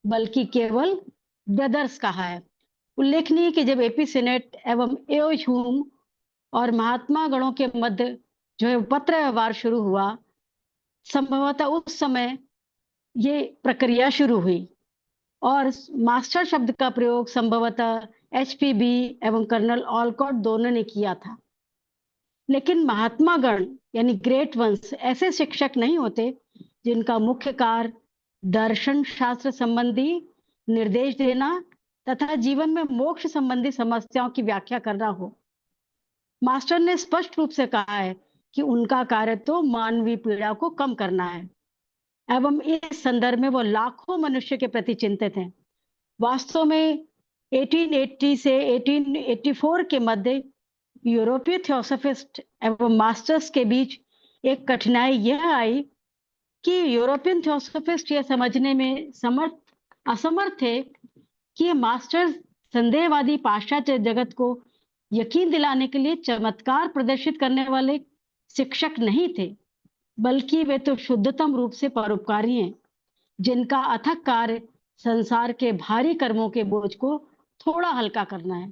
बल्कि केवल ब्रदर्स कहा है। उल्लेखनीय कि जब एपी सेनेट एवं एओ ह्यूम और महात्मा गणों के मध्य जो है पत्र व्यवहार शुरू हुआ, संभवतः उस समय ये प्रक्रिया शुरू हुई और मास्टर शब्द का प्रयोग संभवतः HPB एवं कर्नल ऑलकॉट दोनों ने किया था। लेकिन महात्मा गण यानी ग्रेट वंस ऐसे शिक्षक नहीं होते जिनका मुख्य कार्य दर्शन शास्त्र संबंधी निर्देश देना तथा जीवन में मोक्ष संबंधी समस्याओं की व्याख्या करना हो। मास्टर ने स्पष्ट रूप से कहा है कि उनका कार्य तो मानवीय पीड़ा को कम करना है एवं इस संदर्भ में वो लाखों मनुष्य के प्रति चिंतित हैं। वास्तव में 1880 से 1884 के मध्य यूरोपीय थियोसॉफिस्ट एवं मास्टर्स के बीच एक कठिनाई यह आई कि यूरोपियन थियोसॉफिस्ट यह समझने में असमर्थ थे कि ये मास्टर्स संदेहवादी पाश्चात्य जगत को यकीन दिलाने के लिए चमत्कार प्रदर्शित करने वाले शिक्षक नहीं थे, बल्कि वे तो शुद्धतम रूप से परोपकारी हैं, जिनका अथक कार्य संसार के भारी कर्मों के बोझ को थोड़ा हल्का करना है,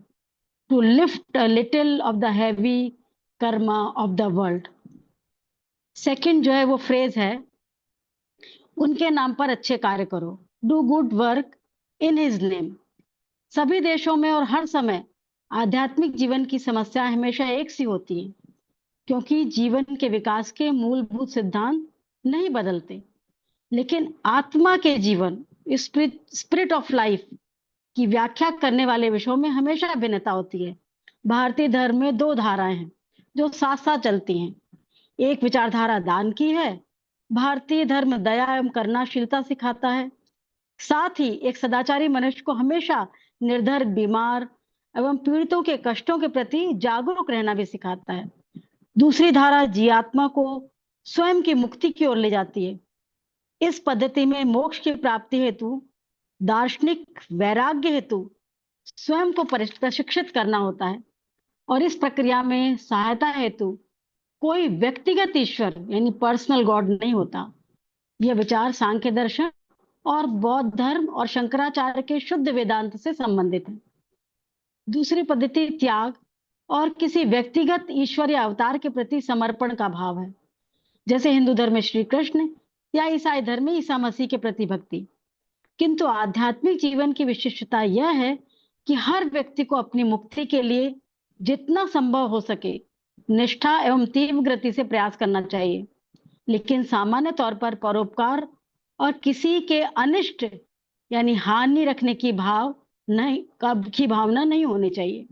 to lift a little of the heavy karma of the world. Second जो है वो फ्रेज है, उनके नाम पर अच्छे कार्य करो, do good work in his name. सभी देशों में और हर समय आध्यात्मिक जीवन की समस्या हमेशा एक सी होती है, क्योंकि जीवन के विकास के मूलभूत सिद्धांत नहीं बदलते, लेकिन आत्मा के जीवन, स्पिरिट ऑफ लाइफ की व्याख्या करने वाले विषयों में हमेशा भिन्नता होती है। भारतीय धर्म में दो धाराएं हैं जो साथ साथ चलती हैं। एक विचारधारा दान की है। भारतीय धर्म दया एवं करुणाशीलता सिखाता है। साथ ही एक सदाचारी मनुष्य को हमेशा निर्धर, बीमार एवं पीड़ितों के कष्टों के प्रति जागरूक रहना भी सिखाता है। दूसरी धारा जीवात्मा को स्वयं की मुक्ति की ओर ले जाती है। इस पद्धति में मोक्ष की प्राप्ति हेतु, दार्शनिक वैराग्य हेतु स्वयं को प्रशिक्षित करना होता है, और इस प्रक्रिया में सहायता हेतु कोई व्यक्तिगत ईश्वर यानी पर्सनल गॉड नहीं होता। यह विचार सांख्य दर्शन और बौद्ध धर्म और शंकराचार्य के शुद्ध वेदांत से संबंधित है। दूसरी पद्धति त्याग और किसी व्यक्तिगत ईश्वर या अवतार के प्रति समर्पण का भाव है, जैसे हिंदू धर्म में श्री कृष्ण या ईसाई धर्म में ईसा मसीह के प्रति भक्ति। किंतु आध्यात्मिक जीवन की विशिष्टता यह है कि हर व्यक्ति को अपनी मुक्ति के लिए जितना संभव हो सके निष्ठा एवं तीव्र गति से प्रयास करना चाहिए, लेकिन सामान्य तौर पर परोपकार और किसी के अनिष्ट यानी हानि रखने की भावना नहीं होनी चाहिए।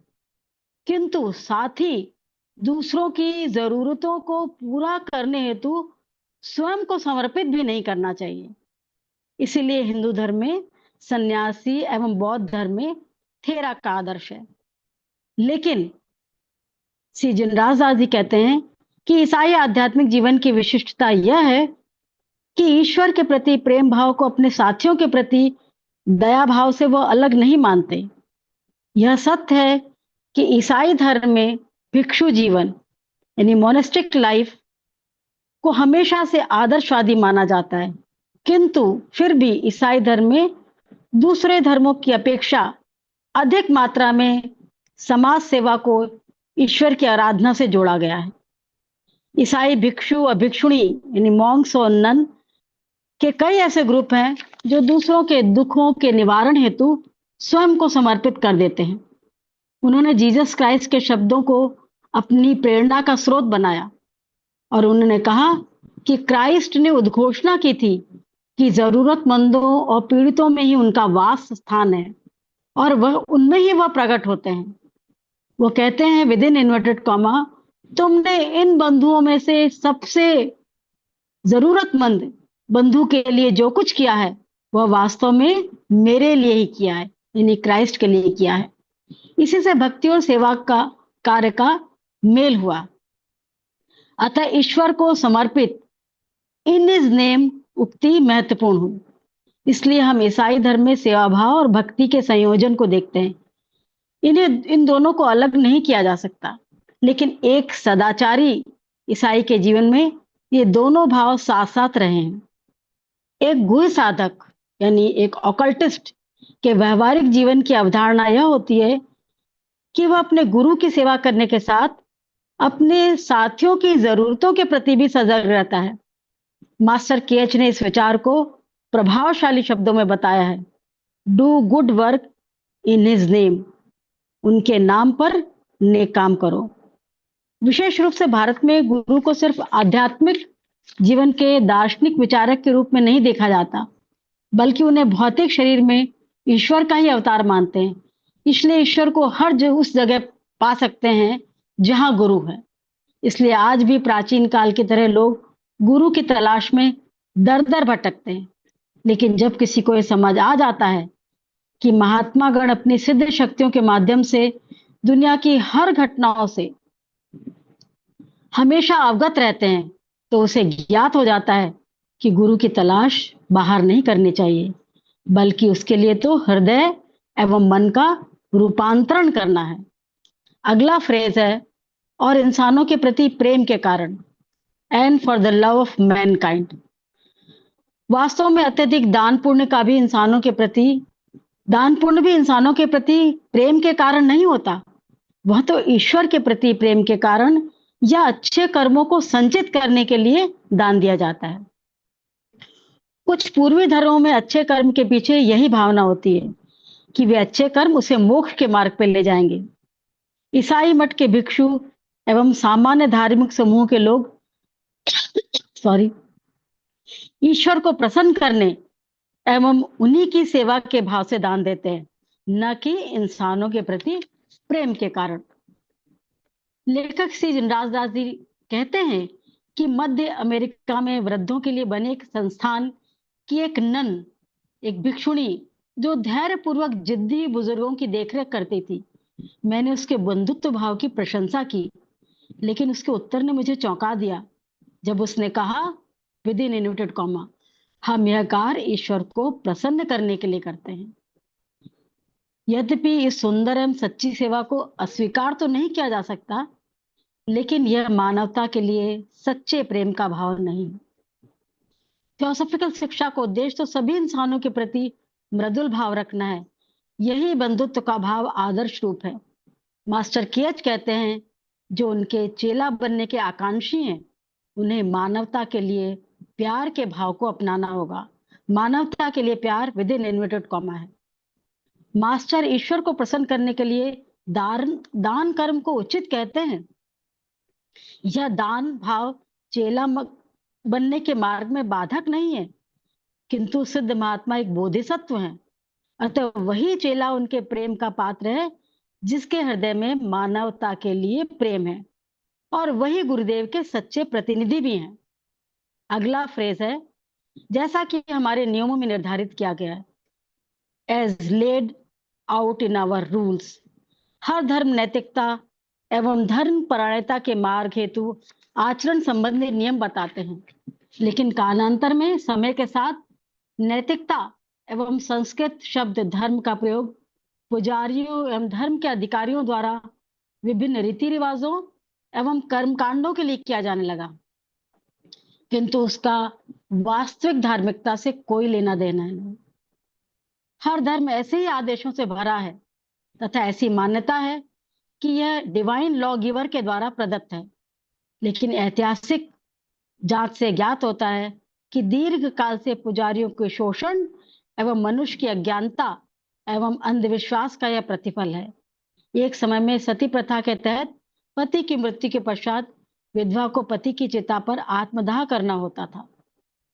किंतु साथ ही दूसरों की जरूरतों को पूरा करने हेतु स्वयं को समर्पित भी नहीं करना चाहिए। इसीलिए हिंदू धर्म में सन्यासी एवं बौद्ध धर्म में थेरा का आदर्श है। लेकिन श्री जिनराज दास जी कहते हैं कि ईसाई आध्यात्मिक जीवन की विशिष्टता यह है कि ईश्वर के प्रति प्रेम भाव को अपने साथियों के प्रति दया भाव से वह अलग नहीं मानते। यह सत्य है कि ईसाई धर्म में भिक्षु जीवन यानी मोनेस्टिक लाइफ को हमेशा से आदर्शवादी माना जाता है, किंतु फिर भी ईसाई धर्म में दूसरे धर्मों की अपेक्षा अधिक मात्रा में समाज सेवा को ईश्वर की आराधना से जोड़ा गया है। ईसाई भिक्षु और भिक्षुणी यानी मॉन्क्स और नन के कई ऐसे ग्रुप हैं जो दूसरों के दुखों के निवारण हेतु स्वयं को समर्पित कर देते हैं। उन्होंने जीसस क्राइस्ट के शब्दों को अपनी प्रेरणा का स्रोत बनाया और उन्होंने कहा कि क्राइस्ट ने उद्घोषणा की थी कि जरूरतमंदों और पीड़ितों में ही उनका वास स्थान है और वह उनमें ही वह प्रकट होते हैं। वो कहते हैं विद इन इन्वर्टेड कॉमा, तुमने इन बंधुओं में से सबसे जरूरतमंद बंधु के लिए जो कुछ किया है वह वास्तव में मेरे लिए ही किया है, यानी क्राइस्ट के लिए किया है। इसी से भक्ति और सेवा का कार्य का मेल हुआ। अतः ईश्वर को समर्पित इन हिज नेम उक्ति महत्वपूर्ण हुई। इसलिए हम ईसाई धर्म में सेवा भाव और भक्ति के संयोजन को देखते हैं। इन दोनों को अलग नहीं किया जा सकता, लेकिन एक सदाचारी ईसाई के जीवन में ये दोनों भाव साथ साथ रहे हैं। एक गुह साधक यानी एक ऑकल्टिस्ट के व्यवहारिक जीवन की अवधारणा यह होती है कि वह अपने गुरु की सेवा करने के साथ अपने साथियों की जरूरतों के प्रति भी सजग रहता है। मास्टर केएच ने इस विचार को प्रभावशाली शब्दों में बताया है, do good work in his name, उनके नाम पर नेक काम करो। विशेष रूप से भारत में गुरु को सिर्फ आध्यात्मिक जीवन के दार्शनिक विचारक के रूप में नहीं देखा जाता, बल्कि उन्हें भौतिक शरीर में ईश्वर का ही अवतार मानते हैं। इसलिए ईश्वर को उस जगह पा सकते हैं जहां गुरु है। इसलिए आज भी प्राचीन काल की तरह लोग गुरु की तलाश में दर दर भटकते हैं, लेकिन जब किसी को यह समझ आ जाता है कि महात्मा गण अपनी सिद्ध शक्तियों के माध्यम से दुनिया की हर घटनाओं से हमेशा अवगत रहते हैं, तो उसे ज्ञात हो जाता है कि गुरु की तलाश बाहर नहीं करनी चाहिए, बल्कि उसके लिए तो हृदय एवं मन का रूपांतरण करना है। अगला फ्रेज है, और इंसानों के प्रति प्रेम के कारण, and for the love of Mankind. वास्तव में अत्यधिक दान पुण्य भी इंसानों के प्रति प्रेम के कारण नहीं होता, वह तो ईश्वर के प्रति प्रेम के कारण या अच्छे कर्मों को संचित करने के लिए दान दिया जाता है। कुछ पूर्वी धर्मों में अच्छे कर्म के पीछे यही भावना होती है कि वे अच्छे कर्म उसे मोक्ष के मार्ग पर ले जाएंगे। ईसाई मठ के भिक्षु एवं सामान्य धार्मिक समूह के लोग ईश्वर को प्रसन्न करने एवं उन्हीं की सेवा के भाव से दान देते हैं, न कि इंसानों के प्रति प्रेम के कारण। लेखक श्री जिनराज दास जी कहते हैं कि मध्य अमेरिका में वृद्धों के लिए बने एक संस्थान की एक नन, एक भिक्षुणी, जो धैर्य पूर्वक जिद्दी बुजुर्गों की देखरेख करती थी। मैंने उसके बंधुत्व भाव की प्रशंसा की, लेकिन उसके उत्तर ने मुझे चौंका दिया जब उसने कहा विद इन इन्वर्टेड कॉमा, हम यह कार्य ईश्वर को प्रसन्न करने के लिए करते हैं। यद्यपि इस सुंदर एवं सच्ची सेवा को अस्वीकार तो नहीं किया जा सकता, लेकिन यह मानवता के लिए सच्चे प्रेम का भाव नहीं। थियोसॉफिकल शिक्षा का उद्देश्य तो सभी इंसानों के प्रति मृदुल भाव रखना है। यही बंधुत्व का भाव आदर्श रूप है। मास्टर केएच कहते हैं, जो उनके चेला बनने के आकांक्षी हैं, उन्हें मानवता के लिए प्यार के भाव को अपनाना होगा। मानवता के लिए प्यार विद इन इन्वर्टेड कॉमा है। मास्टर ईश्वर को प्रसन्न करने के लिए दान कर्म को उचित कहते हैं। यह दान भाव चेला बनने के मार्ग में बाधक नहीं है, किंतु सिद्ध महात्मा एक बोधिसत्व हैं। अतः वही चेला उनके प्रेम का पात्र है जिसके हृदय में मानवता के लिए प्रेम है, और वही गुरुदेव के सच्चे प्रतिनिधि भी हैं। अगला फ्रेज है, जैसा कि हमारे नियमों में निर्धारित किया गया है, as laid out in our rules. हर धर्म नैतिकता एवं धर्म परायणता के मार्ग हेतु आचरण संबंधी नियम बताते हैं, लेकिन कालांतर में समय के साथ नैतिकता एवं संस्कृत शब्द धर्म का प्रयोग पुजारियों एवं धर्म के अधिकारियों द्वारा विभिन्न रीति रिवाजों एवं कर्मकांडों के लिए किया जाने लगा, किंतु उसका वास्तविक धार्मिकता से कोई लेना देना नहीं। हर धर्म ऐसे ही आदेशों से भरा है तथा ऐसी मान्यता है कि यह डिवाइन लॉ गिवर के द्वारा प्रदत्त है, लेकिन ऐतिहासिक जांच से ज्ञात होता है कि दीर्घ काल से पुजारियों के शोषण एवं मनुष्य की अज्ञानता एवं अंधविश्वास का यह प्रतिफल है। एक समय में सती प्रथा के तहत पति की मृत्यु के पश्चात विधवा को पति की चिता पर आत्मदाह करना होता था।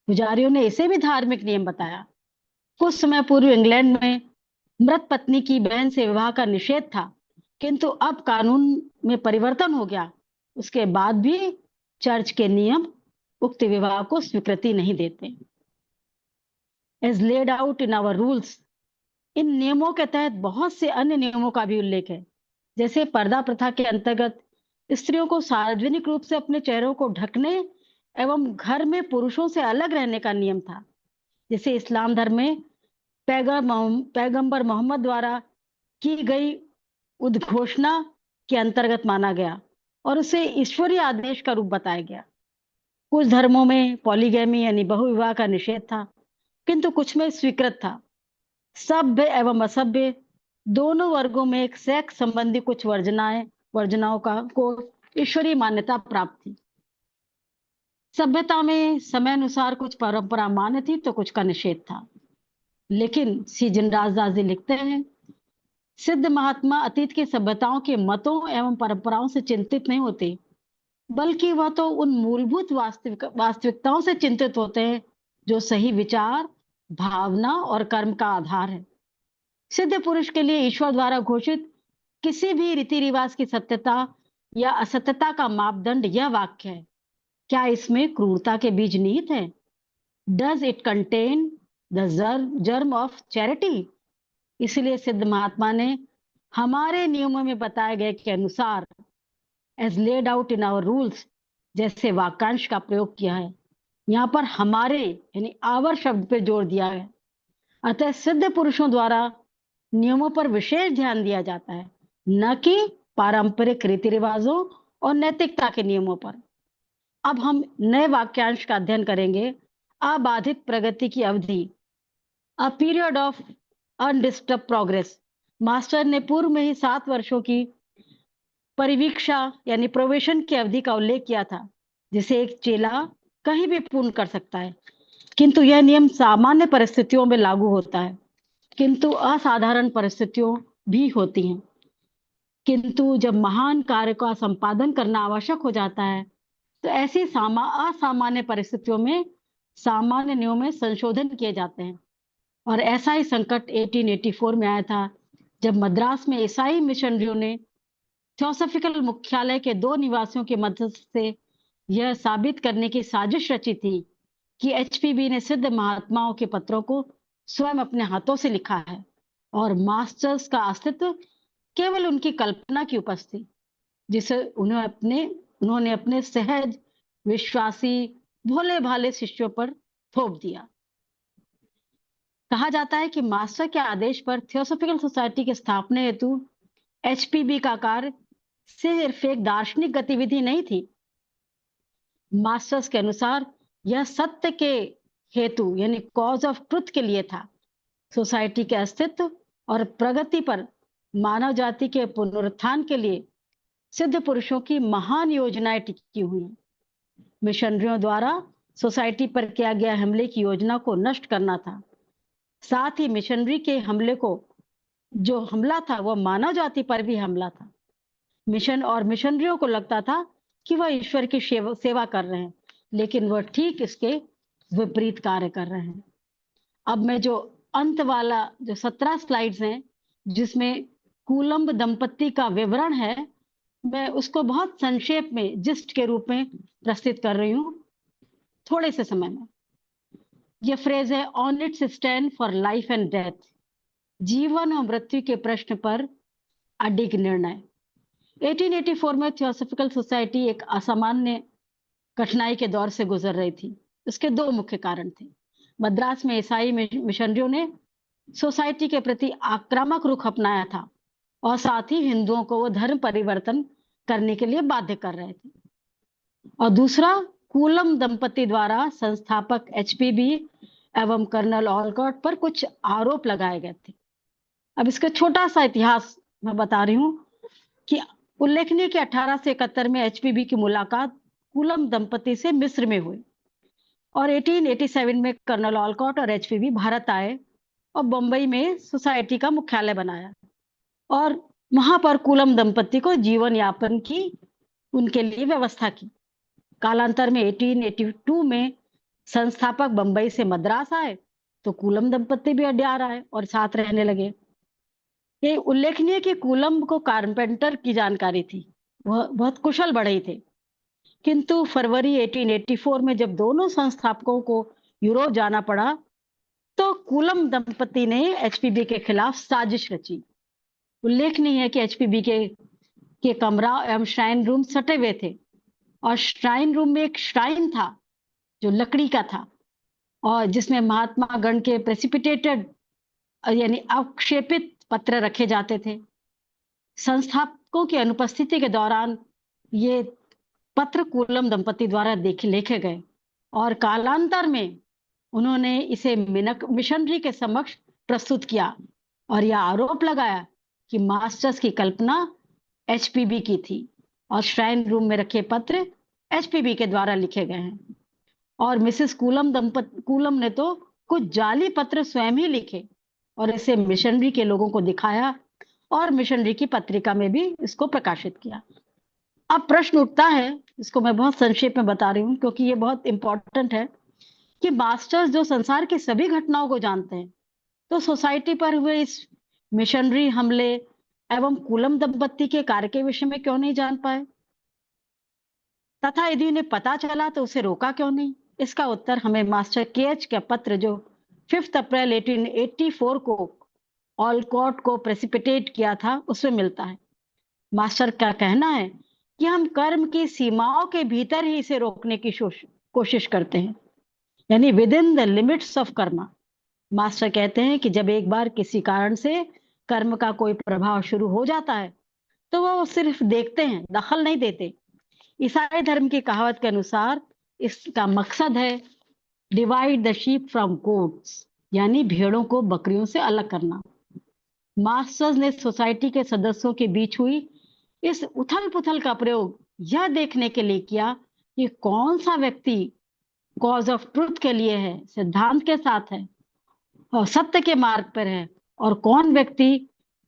पुजारियों ने इसे भी धार्मिक नियम बताया। कुछ समय पूर्व इंग्लैंड में मृत पत्नी की बहन से विवाह का निषेध था, किंतु अब कानून में परिवर्तन हो गया। उसके बाद भी चर्च के नियम उक्त विवाह को स्वीकृति नहीं देते। As laid out in our rules, इन नियमों के तहत बहुत से अन्य नियमों का भी उल्लेख है। जैसे पर्दा प्रथा के अंतर्गत स्त्रियों को सार्वजनिक रूप से अपने चेहरों को ढकने एवं घर में पुरुषों से अलग रहने का नियम था। जैसे इस्लाम धर्म में पैगंबर मोहम्मद द्वारा की गई उद्घोषणा के अंतर्गत माना गया और उसे ईश्वरीय आदेश का रूप बताया गया। कुछ धर्मों में पॉलीगैमी यानी बहुविवाह का निषेध था, किंतु कुछ में स्वीकृत था। सभ्य एवं असभ्य दोनों वर्गों में एक सेक्स संबंधी कुछ वर्जनाओं को ईश्वरीय मान्यता प्राप्त थी। सभ्यता में समय अनुसार कुछ परंपरा मान्य थी तो कुछ का निषेध था। लेकिन श्री जिनराज दास जी लिखते हैं, सिद्ध महात्मा अतीत की सभ्यताओं के मतों एवं परंपराओं से चिंतित नहीं होते, बल्कि वह तो उन मूलभूत वास्तविकताओं से चिंतित होते हैं जो सही विचार, भावना और कर्म का आधार है। सिद्ध पुरुष के लिए ईश्वर द्वारा घोषित किसी भी रीति रिवाज की सत्यता या असत्यता का मापदंड यह वाक्य है, क्या इसमें क्रूरता के बीज निहित है? Does it contain the germ of charity? इसलिए सिद्ध महात्मा ने हमारे नियमों में बताए गए के अनुसार as laid out in our rules जैसे वाक्यांश का प्रयोग किया है। यहाँ पर हमारे यानी आवर शब्द पर जोर दिया है। अतः सिद्ध पुरुषों द्वारा नियमों पर विशेष ध्यान दिया जाता है, न कि पारंपरिक रीति रिवाजों और नैतिकता के नियमों पर। अब हम नए वाक्यांश का अध्ययन करेंगे। अबाधित प्रगति की अवधि, a period of undisturb progress. Master ने पूर्व में ही 7 वर्षों की परिवीक्षा यानी प्रोबेशन की अवधि का उल्लेख किया था, जिसे एक चेला कहीं भी पूर्ण कर सकता है, किंतु यह नियम सामान्य परिस्थितियों में लागू होता है, किंतु असाधारण परिस्थितियों भी होती हैं। किंतु जब महान कार्य का संपादन करना आवश्यक हो जाता है, तो ऐसी असामान्य परिस्थितियों में सामान्य नियमों में संशोधन किए जाते हैं। और ऐसा ही संकट 1884 में आया था, जब मद्रास में ईसाई मिशनरियों ने थियोसॉफिकल मुख्यालय के 2 निवासियों की मदद से यह साबित करने की साजिश रची थी कि एचपीबी ने सिद्ध महात्माओं के पत्रों को स्वयं अपने हाथों से लिखा है और मास्टर्स का अस्तित्व केवल उनकी कल्पना की उपज थी, जिसे उन्होंने अपने सहज, विश्वासी, भोले भाले शिष्यों पर थोप दिया। कहा जाता है कि मास्टर के आदेश पर थियोसॉफिकल सोसाइटी की स्थापना हेतु एचपीबी का कार्य सिर्फ एक दार्शनिक गतिविधि नहीं थी। मास्टर्स के अनुसार यह सत्य के हेतु यानी कॉज ऑफ ट्रुथ के लिए था। सोसाइटी के अस्तित्व और प्रगति पर मानव जाति के पुनरुत्थान के लिए सिद्ध पुरुषों की महान योजनाएं टिकी हुई हैं। मिशनरियों द्वारा सोसाइटी पर किया गया हमले की योजना को नष्ट करना था। साथ ही मिशनरी के हमले को जो हमला था वह मानव जाति पर भी हमला था। मिशन और मिशनरियों को लगता था कि वह ईश्वर की सेवा कर रहे हैं, लेकिन वह ठीक इसके विपरीत कार्य कर रहे हैं। अब मैं जो अंत वाला जो 17 स्लाइड्स हैं, जिसमें कूलम्ब दंपत्ति का विवरण है, मैं उसको बहुत संक्षेप में जिस्ट के रूप में प्रस्तुत कर रही हूँ थोड़े से समय में। यह फ्रेज है on it's stand for life and death, जीवन और मृत्यु के प्रश्न पर अडिग निर्णय। 1884 में थियोसॉफिकल सोसाइटी एक असामान्य कठिनाई के दौर से गुजर रही थी। इसके 2 मुख्य कारण थे। मद्रास में ईसाई मिशनरियों ने सोसाइटी के प्रति आक्रामक रुख अपनाया था और साथ ही हिंदुओं को वो धर्म परिवर्तन करने के लिए बाध्य कर रहे थे। और दूसरा, कूलम दंपति द्वारा संस्थापक एचपीबी एवं कर्नल ऑलकॉट पर कुछ आरोप लगाए गए थे। अब इसका छोटा सा इतिहास मैं बता रही हूँ कि उल्लेखनीय कि 1871 में एचपीबी की मुलाकात कूलम दंपति से मिस्र में हुई और 1887 में कर्नल ऑलकॉट और एचपीबी भारत आए और बम्बई में सोसाइटी का मुख्यालय बनाया और वहां पर कूलम दंपति को जीवन यापन की उनके लिए व्यवस्था की। कालांतर में 1882 में संस्थापक बम्बई से मद्रास आए तो कूलम दंपति भी अड्यार आए और साथ रहने लगे। ये उल्लेखनीय कि कूलम को कारपेंटर की जानकारी थी, वह बहुत कुशल बढ़ई थे। किंतु फरवरी 1884 में जब दोनों संस्थापकों को यूरोप जाना पड़ा तो कूलम दंपति ने एचपीबी के खिलाफ साजिश रची। उल्लेखनीय है कि एचपीबी के कमरा एवं श्राइन रूम सटे हुए थे और श्राइन रूम में एक श्राइन था जो लकड़ी का था और जिसमें महात्मा गण के प्रेसिपिटेटेड यानी अवक्षेपित पत्र रखे जाते थे। संस्थापकों की अनुपस्थिति के दौरान ये पत्र कूलम दंपति द्वारा लिखे गए और कालांतर में उन्होंने इसे मिशनरी के समक्ष प्रस्तुत किया और यह आरोप लगाया कि मास्टर्स की कल्पना एचपीबी की थी और श्राइन रूम में रखे पत्र एचपीबी के द्वारा लिखे गए हैं। और मिसेस कूलम ने तो कुछ जाली पत्र स्वयं ही लिखे और इसे मिशनरी के लोगों को दिखाया और मिशनरी की पत्रिका में भी इसको प्रकाशित किया। अब प्रश्न उठता है, इसको मैं बहुत संक्षेप में बता रही हूँ क्योंकि ये बहुत इंपॉर्टेंट है, कि मास्टर्स जो संसार की सभी घटनाओं को जानते हैं तो सोसाइटी पर हुए इस मिशनरी हमले एवं कूलम दंपति के कार्य के विषय में क्यों नहीं जान पाए, तथा यदि उन्हें पता चला तो उसे रोका क्यों नहीं? इसका उत्तर हमें मास्टर केएच का पत्र जो 5 अप्रैल 1884 को ऑलकॉट को प्रेसिपिटेट किया था उसमें मिलता है। मास्टर का कहना है कि हम कर्म की सीमाओं के भीतर ही इसे रोकने की कोशिश करते हैं, यानी with in the limits of Karma. Master कहते हैं कि जब एक बार किसी कारण से कर्म का कोई प्रभाव शुरू हो जाता है तो वो सिर्फ देखते हैं, दखल नहीं देते। ईसाई धर्म की कहावत के अनुसार इसका मकसद है divide the sheep from goats, यानी भेड़ों को बकरियों से अलग करना। मास्टर्स ने सोसाइटी के सदस्यों के बीच हुई इस उथल पुथल का प्रयोग यह देखने के लिए किया कि कौन सा व्यक्ति कॉज ऑफ ट्रुथ के लिए है, सिद्धांत के साथ है और सत्य के मार्ग पर है, और कौन व्यक्ति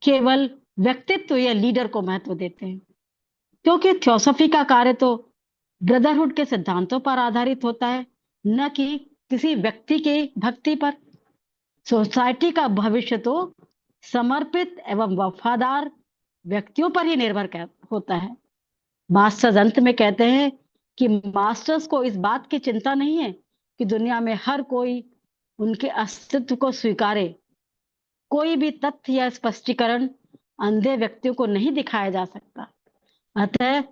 केवल व्यक्तित्व या लीडर को महत्व देते हैं। क्योंकि थियोसॉफी का कार्य तो ब्रदरहुड के सिद्धांतों पर आधारित होता है, न कि किसी व्यक्ति की भक्ति पर। सोसाइटी का भविष्य तो समर्पित एवं वफादार व्यक्तियों पर ही निर्भर होता है। मास्टर्स अंत में कहते हैं कि मास्टर्स को इस बात की चिंता नहीं है कि दुनिया में हर कोई उनके अस्तित्व को स्वीकारे। कोई भी तथ्य या स्पष्टीकरण अंधे व्यक्तियों को नहीं दिखाया जा सकता। अतः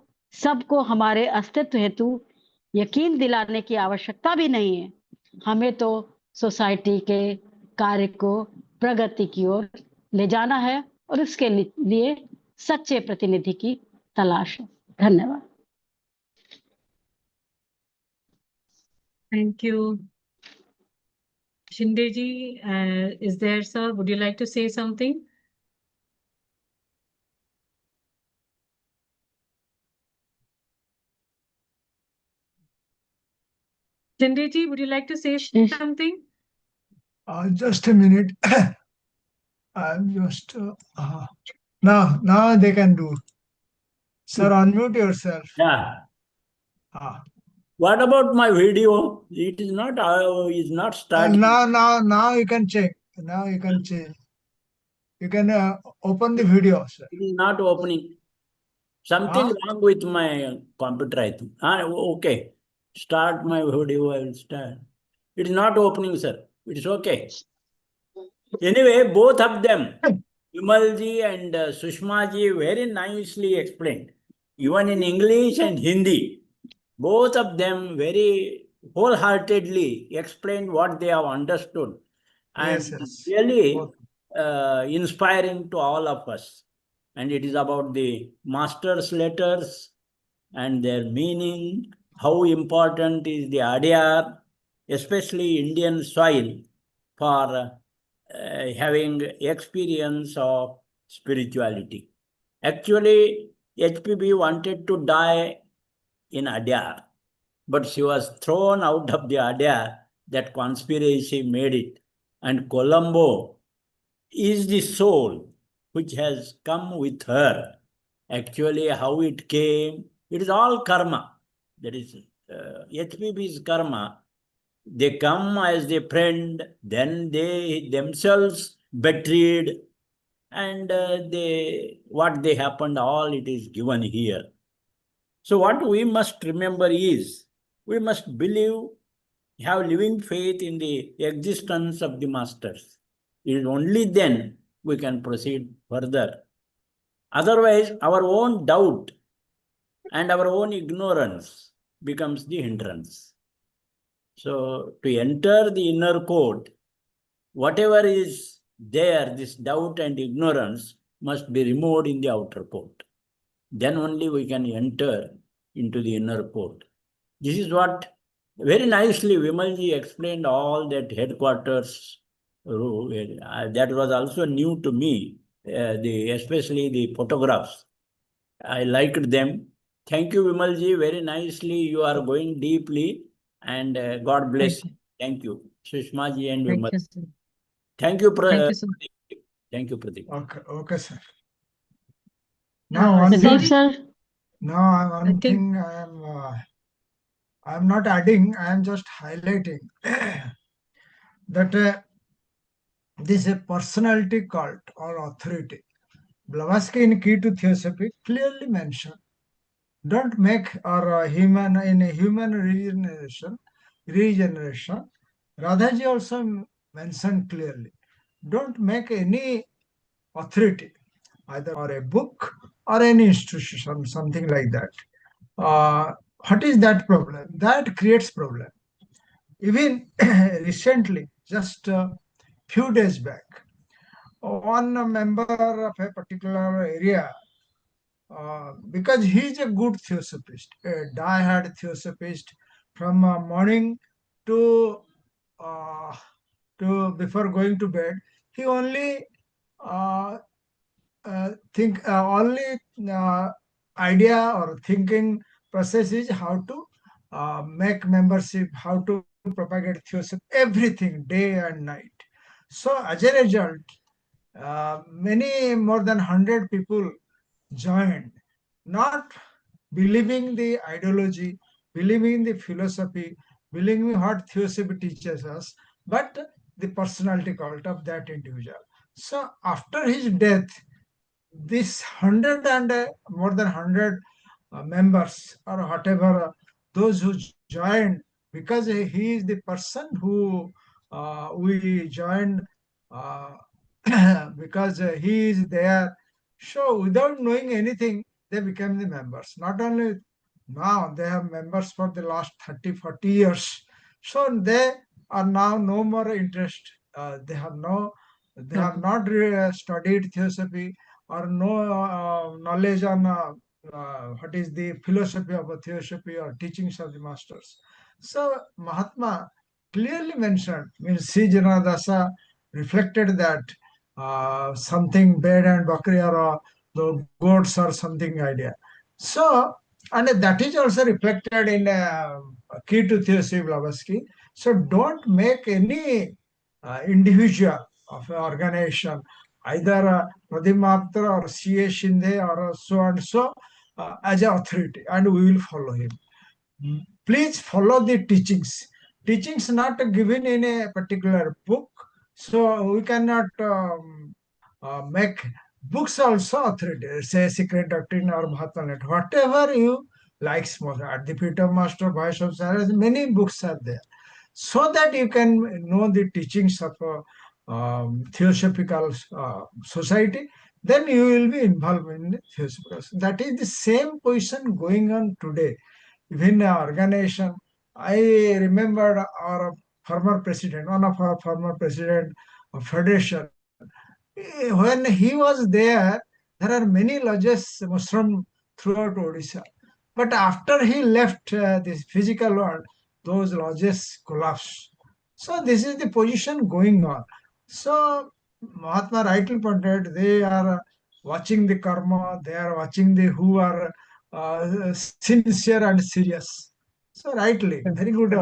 सबको हमारे अस्तित्व हेतु यकीन दिलाने की आवश्यकता भी नहीं है। हमें तो सोसाइटी के कार्य को प्रगति की ओर ले जाना है और इसके लिए सच्चे प्रतिनिधि की तलाश है। धन्यवाद। Thank you. Shindeji, is there, sir? Would you like to say something? Shindeji, would you like to say something? Just a minute. I'm just now they can do. Sir, unmute yourself. Yeah. Ah. What about my video? It is not starting. Now you can check. Now you can change. You can open the video, sir. It is not opening. Something wrong with my computer, I think. Okay. Start my video, I will start. It is not opening, sir. It is okay. Anyway, both of them, Vimalji and Sushmaji, very nicely explained. Even in English and Hindi, both of them very wholeheartedly explained what they have understood. And Yes. really Both. inspiring to all of us. And it is about the master's letters and their meaning, how important is the Adyar, especially Indian soil, for having experience of spirituality. Actually, HPB wanted to die in Adyar, but she was thrown out of the Adyar. That conspiracy made it. And Colombo is the soul which has come with her. Actually, how it came, it is all karma. That is HPB's karma. They come as a friend, then they themselves betrayed, and what they happened, all it is given here. So what we must remember is, we must believe, have living faith in the existence of the masters. It is only then we can proceed further. Otherwise, our own doubt and our own ignorance becomes the hindrance. So to enter the inner court, whatever is there, this doubt and ignorance must be removed in the outer court. Then only we can enter into the inner court. This is what very nicely Vimalji explained, all that headquarters. That was also new to me, especially the photographs. I liked them. Thank you, Vimalji. Very nicely. You are going deeply, and God bless. Thank you, Sushmaji and Vimal. Thank you, sir. Thank you, Thank you, sir. Thank you, Pradeep. Okay, sir. Now one Pradeep, thing. sir. Now one I think- thing I am not adding. I am just highlighting that this is a personality cult or authority. Blavatsky in Key to Theosophy clearly mentioned, don't make or human in a human regeneration. Radhaji also mentioned clearly, don't make any authority, either or a book or any institution, something like that. What is that problem? That creates problem. Even recently, just a few days back, one member of a particular area, because he is a good theosophist, a die-hard theosophist, from morning to before going to bed, he only only idea or thinking process is how to make membership, how to propagate theosophy, everything, day and night. So as a result, many more than 100 people joined, not believing the ideology, believing the philosophy, believing what theosophy teaches us, but the personality cult of that individual. So after his death, this 100 and more than 100 members or whatever, those who joined, because he is the person who we joined uh, because he is there. So without knowing anything, they became the members. Not only now, they have members for the last 30, 40 years. So they are now no more interest. They have not studied theosophy or no knowledge on what is the philosophy of a theosophy or teachings of the masters. So Mahatma clearly mentioned, means C. Janadasa reflected that something bed and bakri or the goats or something idea. So, and that is also reflected in Key to Theosophy Blavatsky. So don't make any individual of an organization, either Pradeep Mahapatra or C.A. Shinde or so and so, as an authority, and we will follow him. Please follow the teachings. Teachings not given in a particular book, so we cannot make books also authority. Say Secret Doctrine or Mahatma, whatever you likes most. At the feet of Master, Voice of Silence, many books are there, so that you can know the teachings of theosophical society. Then you will be involved in the theosophical. That is the same position going on today within an organization. I remember our former president, one of our former president of Federation, when he was there, there are many lodges, Muslim, throughout Odisha. But after he left this physical world, those lodges collapsed. So this is the position going on. So Mahatma rightly pointed, they are watching the karma, they are watching the who are sincere and serious. So rightly, very good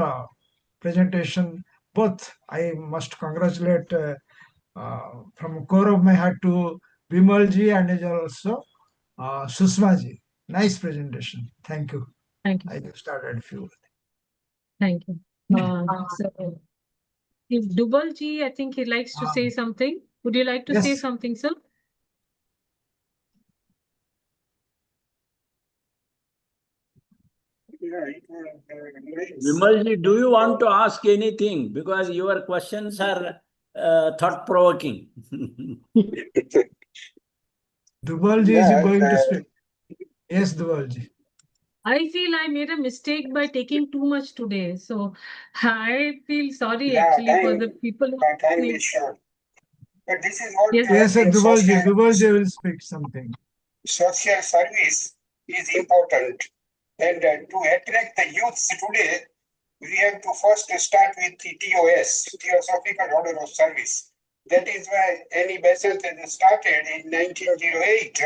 presentation. Both I must congratulate from core of my heart to Vimalji and also Susmaji. Nice presentation. Thank you. Thank you. I started a few. Thank you. So if Dubalji, I think he likes to say something. Would you like to say Yes. something, sir? Vimalji, do you want to ask anything? Because your questions are thought-provoking. Dubalji is going to speak. Yes, Dubalji. I feel I made a mistake by taking too much today. So I feel sorry actually for the people who time is short. But this is what Yes. Yes, in Dubalji. Dubalji will speak something. social service is important. And to attract the youths today, we have to first start with the TOS, Theosophical Order of Service. That is why Annie Besant started in 1908,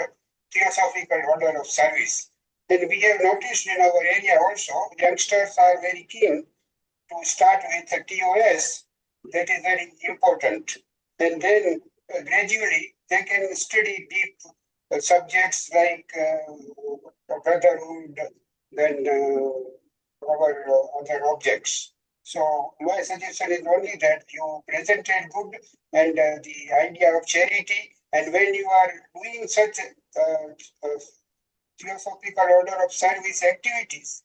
Theosophical Order of Service. And we have noticed in our area also, youngsters are very keen to start with a TOS. That is very important. And then gradually they can study deep subjects like brotherhood, then our other objects. So my suggestion is only that you presented good and the idea of charity. And when you are doing such theosophical order of service activities,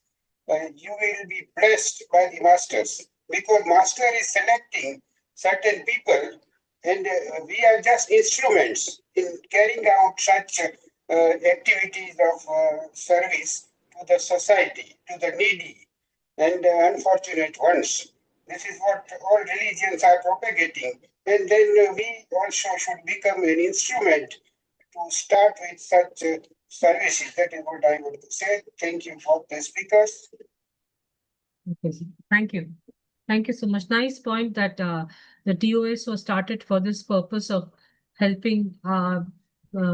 you will be blessed by the masters, because master is selecting certain people and we are just instruments in carrying out such activities of service to the society, to the needy and unfortunate ones. This is what all religions are propagating. And then we also should become an instrument to start with such services. That is what I want to say. Thank you for the speakers. Okay, sir. Thank you. Thank you so much. Nice point that the TOS was started for this purpose of helping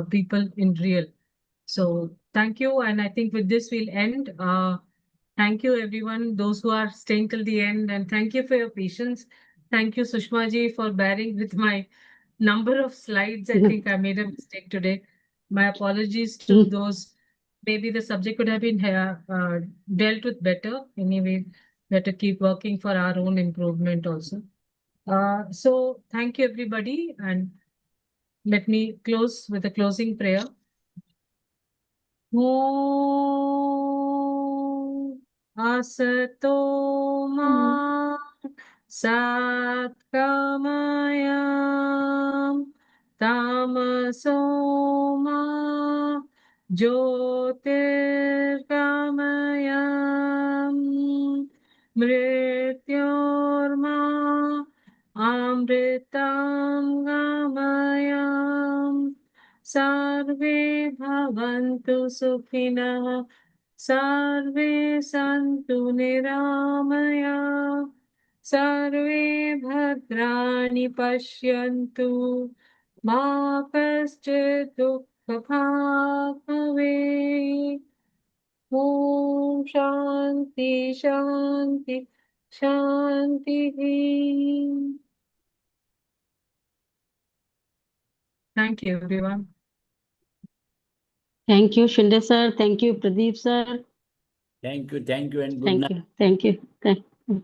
people in real. So thank you. And I think with this we'll end. Thank you everyone, those who are staying till the end, and thank you for your patience. Thank you, Sushma ji, for bearing with my number of slides. I think I made a mistake today. My apologies to those. Maybe the subject could have been dealt with better. Anyway, better keep working for our own improvement also. So thank you everybody, and let me close with a closing prayer. Om Asato Ma Satkamayam Tamaso Ma Jyotirgamayam Mrityorma Amritam Gamayam Sarve bhavantu sukhinah, sarve santu niramaya, sarve bhadrani pashyantu, ma kaschid dukkha bhag bhavet. Om Shanti Shanti Shanti. Thank you, everyone. Thank you, Shinde sir. Thank you, Pradeep sir. Thank you, and good Thank night. you. Thank you. Thank you.